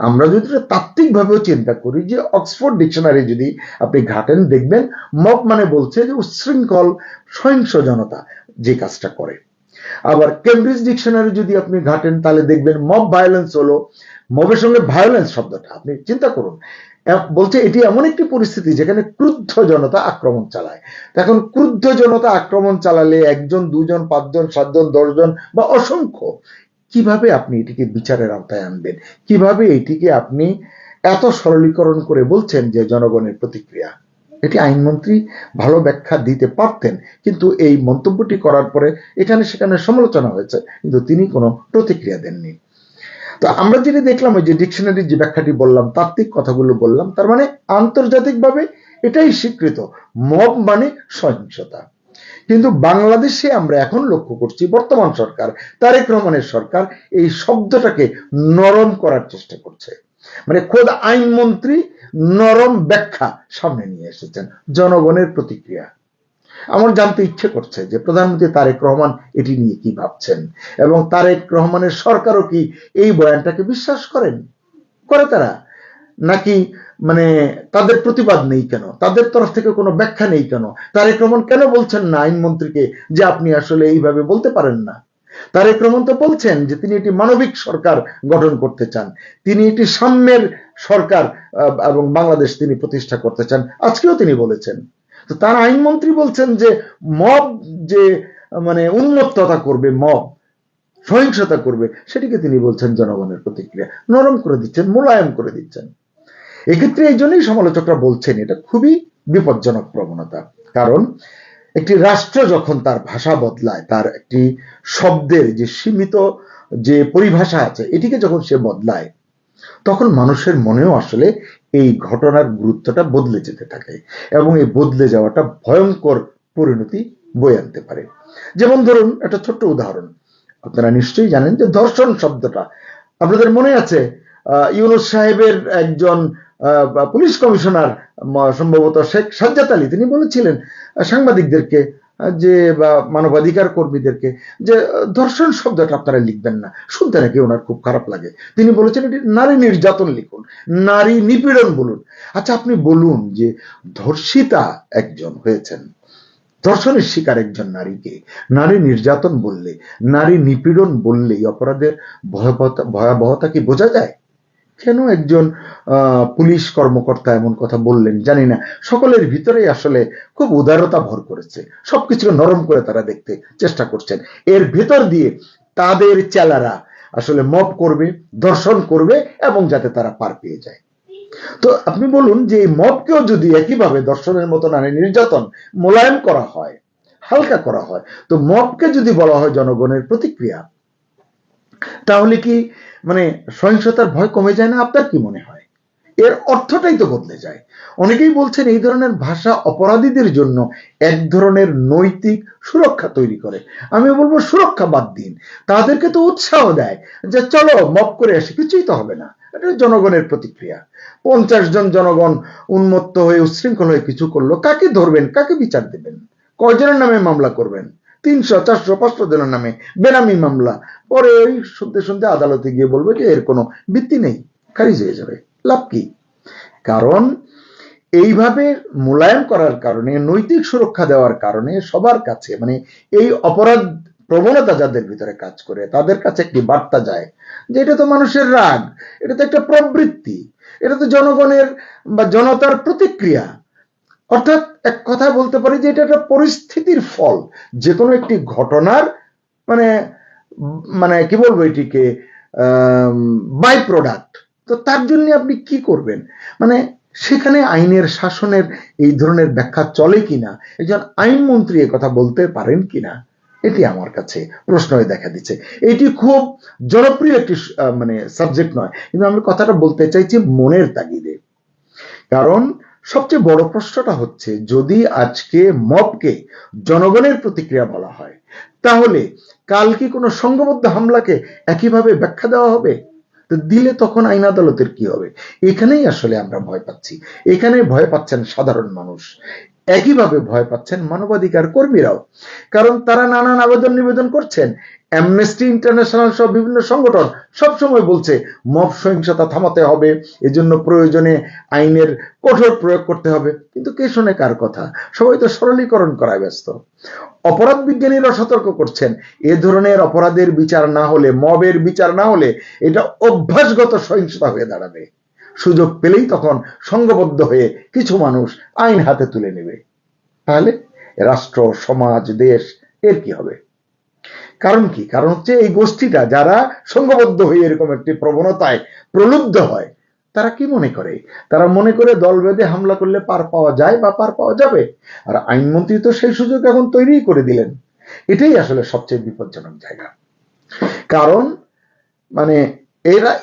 আমরা যদি তাত্ত্বিকভাবেও চিন্তা করি, যে অক্সফোর্ড ডিকশনারি যদি আপনি ঘাটেন, দেখবেন মব মানে বলছে যে উচ্ছৃঙ্খল সহিংস জনতা যে কাজটা করে। আবার কেমব্রিজ ডিকশনারি যদি আপনি ঘাটেন, তাহলে দেখবেন মব ভায়োলেন্স হলো মবের সঙ্গে ভায়োলেন্স শব্দটা আপনি চিন্তা করুন। বলছে এটি এমন একটি পরিস্থিতি যেখানে ক্রুদ্ধ জনতা আক্রমণ চালায়। এখন ক্রুদ্ধ জনতা আক্রমণ চালালে একজন, দুজন, পাঁচজন, সাতজন, দশজন বা অসংখ্য, কিভাবে আপনি এটিকে বিচারের আওতায় আনবেন? কিভাবে এটিকে আপনি এত সরলীকরণ করে বলছেন যে জনগণের প্রতিক্রিয়া? এটি আইনমন্ত্রী ভালো ব্যাখ্যা দিতে পারতেন, কিন্তু এই মন্তব্যটি করার পরে এখানে সেখানে সমালোচনা হয়েছে, কিন্তু তিনি কোনো প্রতিক্রিয়া দেননি। তো আমরা যেটা দেখলাম, ওই যে ডিকশনারির যে ব্যাখ্যাটি বললাম, তাত্ত্বিক কথাগুলো বললাম, তার মানে আন্তর্জাতিকভাবে এটাই স্বীকৃত, মব মানে সহিংসতা। কিন্তু বাংলাদেশে আমরা এখন লক্ষ্য করছি বর্তমান সরকার, তারেক রহমানের সরকার, এই শব্দটাকে নরম করার চেষ্টা করছে। মানে খোদ আইনমন্ত্রী নরম ব্যাখ্যা সামনে নিয়ে এসেছেন। জনগণের প্রতিক্রিয়া আমার জানতে ইচ্ছে করছে যে প্রধানমন্ত্রী তারেক রহমান এটি নিয়ে কি ভাবছেন, এবং তারেক রহমানের সরকারও কি এই বয়ানটাকে বিশ্বাস করে তারা, নাকি মানে তাদের প্রতিবাদ নেই কেন, তাদের তরফ থেকে কোনো ব্যাখ্যা নেই কেন? তারেক রহমান কেন বলছেন না আইনমন্ত্রীকে যে আপনি আসলে এইভাবে বলতে পারেন না? তারেক রহমান তো বলছেন যে তিনি একটি মানবিক সরকার গঠন করতে চান, তিনি একটি সাম্যের সরকার এবং বাংলাদেশ তিনি প্রতিষ্ঠা করতে চান, আজকেও তিনি বলেছেন। তো তার আইনমন্ত্রী বলছেন যে মব যে মানে উন্মত্ততা করবে, মব সহিংসতা করবে, সেটিকে তিনি বলছেন জনগণের প্রতিক্রিয়া। নরম করে দিচ্ছেন, মোলায়েম করে দিচ্ছেন। এক্ষেত্রে এই জন্যই সমালোচকরা বলছেন এটা খুবই বিপজ্জনক প্রবণতা। কারণ একটি রাষ্ট্র যখন তার ভাষা বদলায়, তার একটি শব্দের যে সীমিত যে পরিভাষা আছে এটিকে যখন সে বদলায়, তখন মানুষের মনেও আসলে এই ঘটনার গুরুত্বটা বদলে যেতে থাকে, এবং এই বদলে যাওয়াটা ভয়ঙ্কর পরিণতি বয়ে আনতে পারে। যেমন ধরুন একটা ছোট্ট উদাহরণ, আপনারা নিশ্চয়ই জানেন যে ধর্ষণ শব্দটা আপনাদের মনে আছে, ইউনূস সাহেবের একজন পুলিশ কমিশনার সম্ভবত শেখ সাজ্জাদ আলী, তিনি বলেছিলেন সাংবাদিকদেরকে যে বা মানবাধিকার কর্মীদেরকে যে ধর্ষণ শব্দটা আপনারা লিখবেন না, শুনতে নাকি ওনার খুব খারাপ লাগে। তিনি বলেছেন এটি নারী নির্যাতন লিখুন, নারী নিপীড়ন বলুন। আচ্ছা আপনি বলুন যে ধর্ষিতা একজন হয়েছেন, ধর্ষণের শিকার একজন নারীকে নারী নির্যাতন বললে, নারী নিপীড়ন বললে এই অপরাধের ভয়াবহতা কি বোঝা যায়? কেন একজন পুলিশ কর্মকর্তা এমন কথা বললেন জানি না। সকলের ভিতরেই আসলে খুব উদারতা ভর করেছে, সবকিছু নরম করে তারা দেখতে চেষ্টা করছেন। এর ভেতর দিয়ে তাদের চেলারা আসলে মব করবে, ধর্ষণ করবে, এবং যাতে তারা পার পেয়ে যায়। তো আপনি বলুন যে এই মবকেও যদি একইভাবে ধর্ষণের মতো নারী নির্যাতন মোলায়েম করা হয়, হালকা করা হয়, তো মবকে যদি বলা হয় জনগণের প্রতিক্রিয়া, তাহলে কি মানে সহিংসতার ভয় কমে যায় না? আপনার কি মনে হয়? এর অর্থটাই তো বদলে যায়। অনেকেই বলছেন এই ধরনের ভাষা অপরাধীদের জন্য এক ধরনের নৈতিক সুরক্ষা তৈরি করে। আমি বলবো সুরক্ষা বাদ দিন, তাদেরকে তো উৎসাহ দেয় যে চলো মব করে আসি, কিছুই তো হবে না। এটা জনগণের প্রতিক্রিয়া। 50 জন জনগণ উন্মত্ত হয়ে উচ্ছৃঙ্খল হয়ে কিছু করলো, কাকে ধরবেন, কাকে বিচার দেবেন, কয়জনের নামে মামলা করবেন? 300, 400, 500 জনের নামে বেনামি মামলা। পরে ওই শুনতে শুনতে আদালতে গিয়ে বলবে যে এর কোনো ভিত্তি নেই, খারিজ হয়ে যাবে। লাভ কি? কারণ এইভাবে মোলায়েম করার কারণে, নৈতিক সুরক্ষা দেওয়ার কারণে সবার কাছে মানে এই অপরাধ প্রবণতা যাদের ভিতরে কাজ করে তাদের কাছে একটি বার্তা যায় যে এটা তো মানুষের রাগ, এটা তো একটা প্রবৃত্তি, এটা তো জনগণের বা জনতার প্রতিক্রিয়া। অর্থাৎ এক কথা বলতে পারি যে এটা একটা পরিস্থিতির ফল, যে কোনো একটি ঘটনার মানে মানে কি বলবো এটিকে বাই প্রোডাক্ট। তো তার জন্য আপনি কি করবেন? মানে সেখানে আইনের শাসনের এই ধরনের ব্যাখ্যা চলে কিনা, একজন আইনমন্ত্রী এ কথা বলতে পারেন কিনা, এটি আমার কাছে প্রশ্ন হয়ে দেখা দিচ্ছে। এটি খুব জনপ্রিয় একটি মানে সাবজেক্ট নয়, কিন্তু আমি কথাটা বলতে চাইছি মনের তাগিদে। কারণ সবচেয়ে বড় প্রশ্নটা হচ্ছে যদি আজকে মবকে জনগণের প্রতিক্রিয়া বলা হয়, তাহলে কাল কি কোনো সংঘবদ্ধ হামলাকে একইভাবে ব্যাখ্যা দেওয়া হবে? তো দিলে তখন আইন আদালতের কি হবে? এখানেই আসলে আমরা ভয় পাচ্ছি, এখানে ভয় পাচ্ছেন সাধারণ মানুষ। একইভাবে ভয় পাচ্ছেন মানবাধিকার কর্মীরাও, কারণ তারা নানান আবেদন নিবেদন করছেন। অ্যামনেস্টি ইন্টারন্যাশনাল সব বিভিন্ন সংগঠন সবসময় বলছে মব সহিংসতা থামাতে হবে, এজন্য প্রয়োজনে আইনের কঠোর প্রয়োগ করতে হবে, কিন্তু কে শোনে কার কথা? সবাই তো সরলীকরণ করায় ব্যস্ত। অপরাধ বিজ্ঞানীরা সতর্ক করছেন, এ ধরনের অপরাধের বিচার না হলে, মবের বিচার না হলে এটা অভ্যাসগত সহিংসতা হয়ে দাঁড়াবে। সুযোগ পেলেই তখন সংঘবদ্ধ হয়ে কিছু মানুষ আইন হাতে তুলে নেবে। তাহলে রাষ্ট্র, সমাজ, দেশ এর কি হবে? কারণ কি? কারণ হচ্ছে এই গোষ্ঠীটা যারা সংঘবদ্ধ হয়ে এরকম একটি প্রবণতায় প্রলুব্ধ হয়, তারা কি মনে করে? তারা মনে করে দল বেঁধে হামলা করলে পার পাওয়া যায় বা পার পাওয়া যাবে। আর আইনমন্ত্রী তো সেই সুযোগ এখন তৈরি করে দিলেন। এটাই আসলে সবচেয়ে বিপজ্জনক জায়গা। কারণ মানে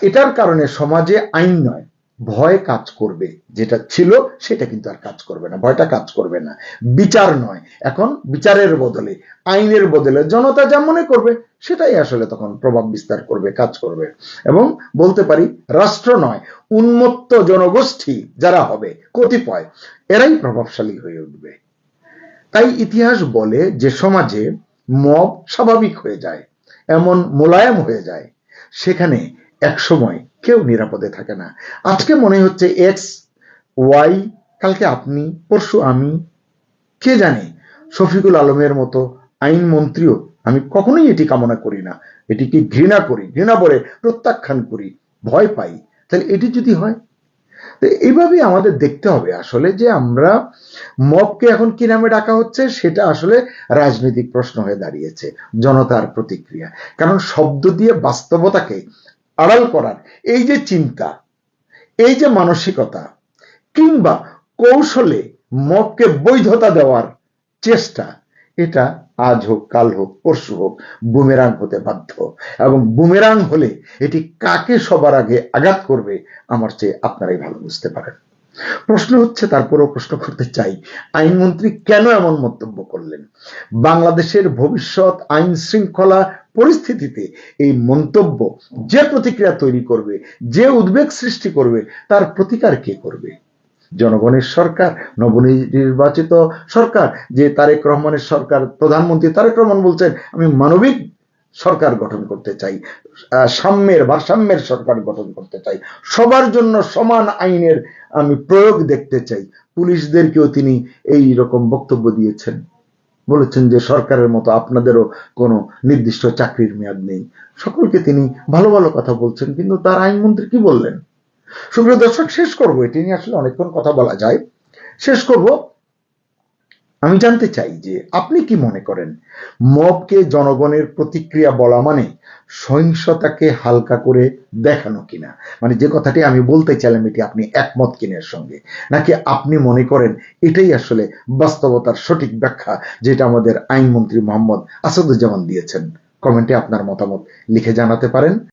এটার কারণে সমাজে আইন নয়, ভয় কাজ করবে। যেটা ছিল সেটা কিন্তু আর কাজ করবে না, ভয়টা কাজ করবে না। বিচার নয়, এখন বিচারের বদলে, আইনের বদলে জনতা যা মনে করবে সেটাই আসলে তখন প্রভাব বিস্তার করবে, কাজ করবে। এবং বলতে পারি রাষ্ট্র নয়, উন্মত্ত জনগোষ্ঠী যারা হবে কতিপয়, এরাই প্রভাবশালী হয়ে উঠবে। তাই ইতিহাস বলে যে সমাজে মব স্বাভাবিক হয়ে যায়, এমন মোলায়েম হয়ে যায়, সেখানে একসময় কেউ নিরাপদে থাকে না। আজকে মনে হচ্ছে এক্স, ওয়াই, কালকে আপনি, পরশু আমি, কে জানে শফিকুল আলমের মতো আইনমন্ত্রীও। আমি কখনোই এটি কামনা করি না, এটিকে ঘৃণা করি, ঘৃণা বলে প্রত্যাখ্যান করি, ভয় পাই। তাহলে এটি যদি হয়, এইভাবে আমাদের দেখতে হবে আসলে যে আমরা মবকে এখন কি নামে ডাকা হচ্ছে, সেটা আসলে রাজনৈতিক প্রশ্ন হয়ে দাঁড়িয়েছে, জনতার প্রতিক্রিয়া। কারণ শব্দ দিয়ে বাস্তবতাকে আড়াল করার এই যে চিন্তা, এই যে মানসিকতা, কিংবা কৌশলে মবকে বৈধতা দেওয়ার চেষ্টা, এটা আজ হোক, কাল হোক, পরশু হোক, বুমেরাং হতে বাধ্য। এবং বুমেরাং হলে এটি কাকে সবার আগে আঘাত করবে আমার চেয়ে আপনারাই ভালো বুঝতে পারেন। প্রশ্ন হচ্ছে, তারপরেও প্রশ্ন করতে চাই, আইনমন্ত্রী কেন এমন মন্তব্য করলেন? বাংলাদেশের ভবিষ্যৎ আইন শৃঙ্খলা পরিস্থিতিতে এই মন্তব্য যে প্রতিক্রিয়া তৈরি করবে, যে উদ্বেগ সৃষ্টি করবে, তার প্রতিকার কে করবে? জনগণের সরকার, নবনির্বাচিত সরকার, যে তারেক রহমানের সরকার, প্রধানমন্ত্রী তারেক রহমান বলছেন আমি মানবিক সরকার গঠন করতে চাই, ভারসাম্যের সরকার গঠন করতে চাই, সবার জন্য সমান আইনের আমি প্রয়োগ দেখতে চাই। পুলিশদেরকেও তিনি এই রকম বক্তব্য দিয়েছেন, বলেছেন যে সরকারের মতো আপনাদেরও কোনো নির্দিষ্ট চাকরির মেয়াদ নেই। সকলকে তিনি ভালো ভালো কথা বলছেন, কিন্তু তার আইনমন্ত্রী কি বললেন? সুপ্রিয় দর্শক, শেষ করবো, এটি নিয়ে আসলে অনেকক্ষণ কথা বলা যায়, শেষ করব। আমি জানতে চাই যে আপনি কি মনে করেন, মবকে জনগণের প্রতিক্রিয়া বলা মানে সহিংসতাকে হালকা করে দেখানো কিনা? মানে যে কথাটি আমি বলতে চাইলাম, এটি আপনি একমত কিনের সঙ্গে, নাকি আপনি মনে করেন এটাই আসলে বাস্তবতার সঠিক ব্যাখ্যা, যেটা আমাদের আইনমন্ত্রী মোহাম্মদ আসাদুজ্জামান দিয়েছেন? কমেন্টে আপনার মতামত লিখে জানাতে পারেন।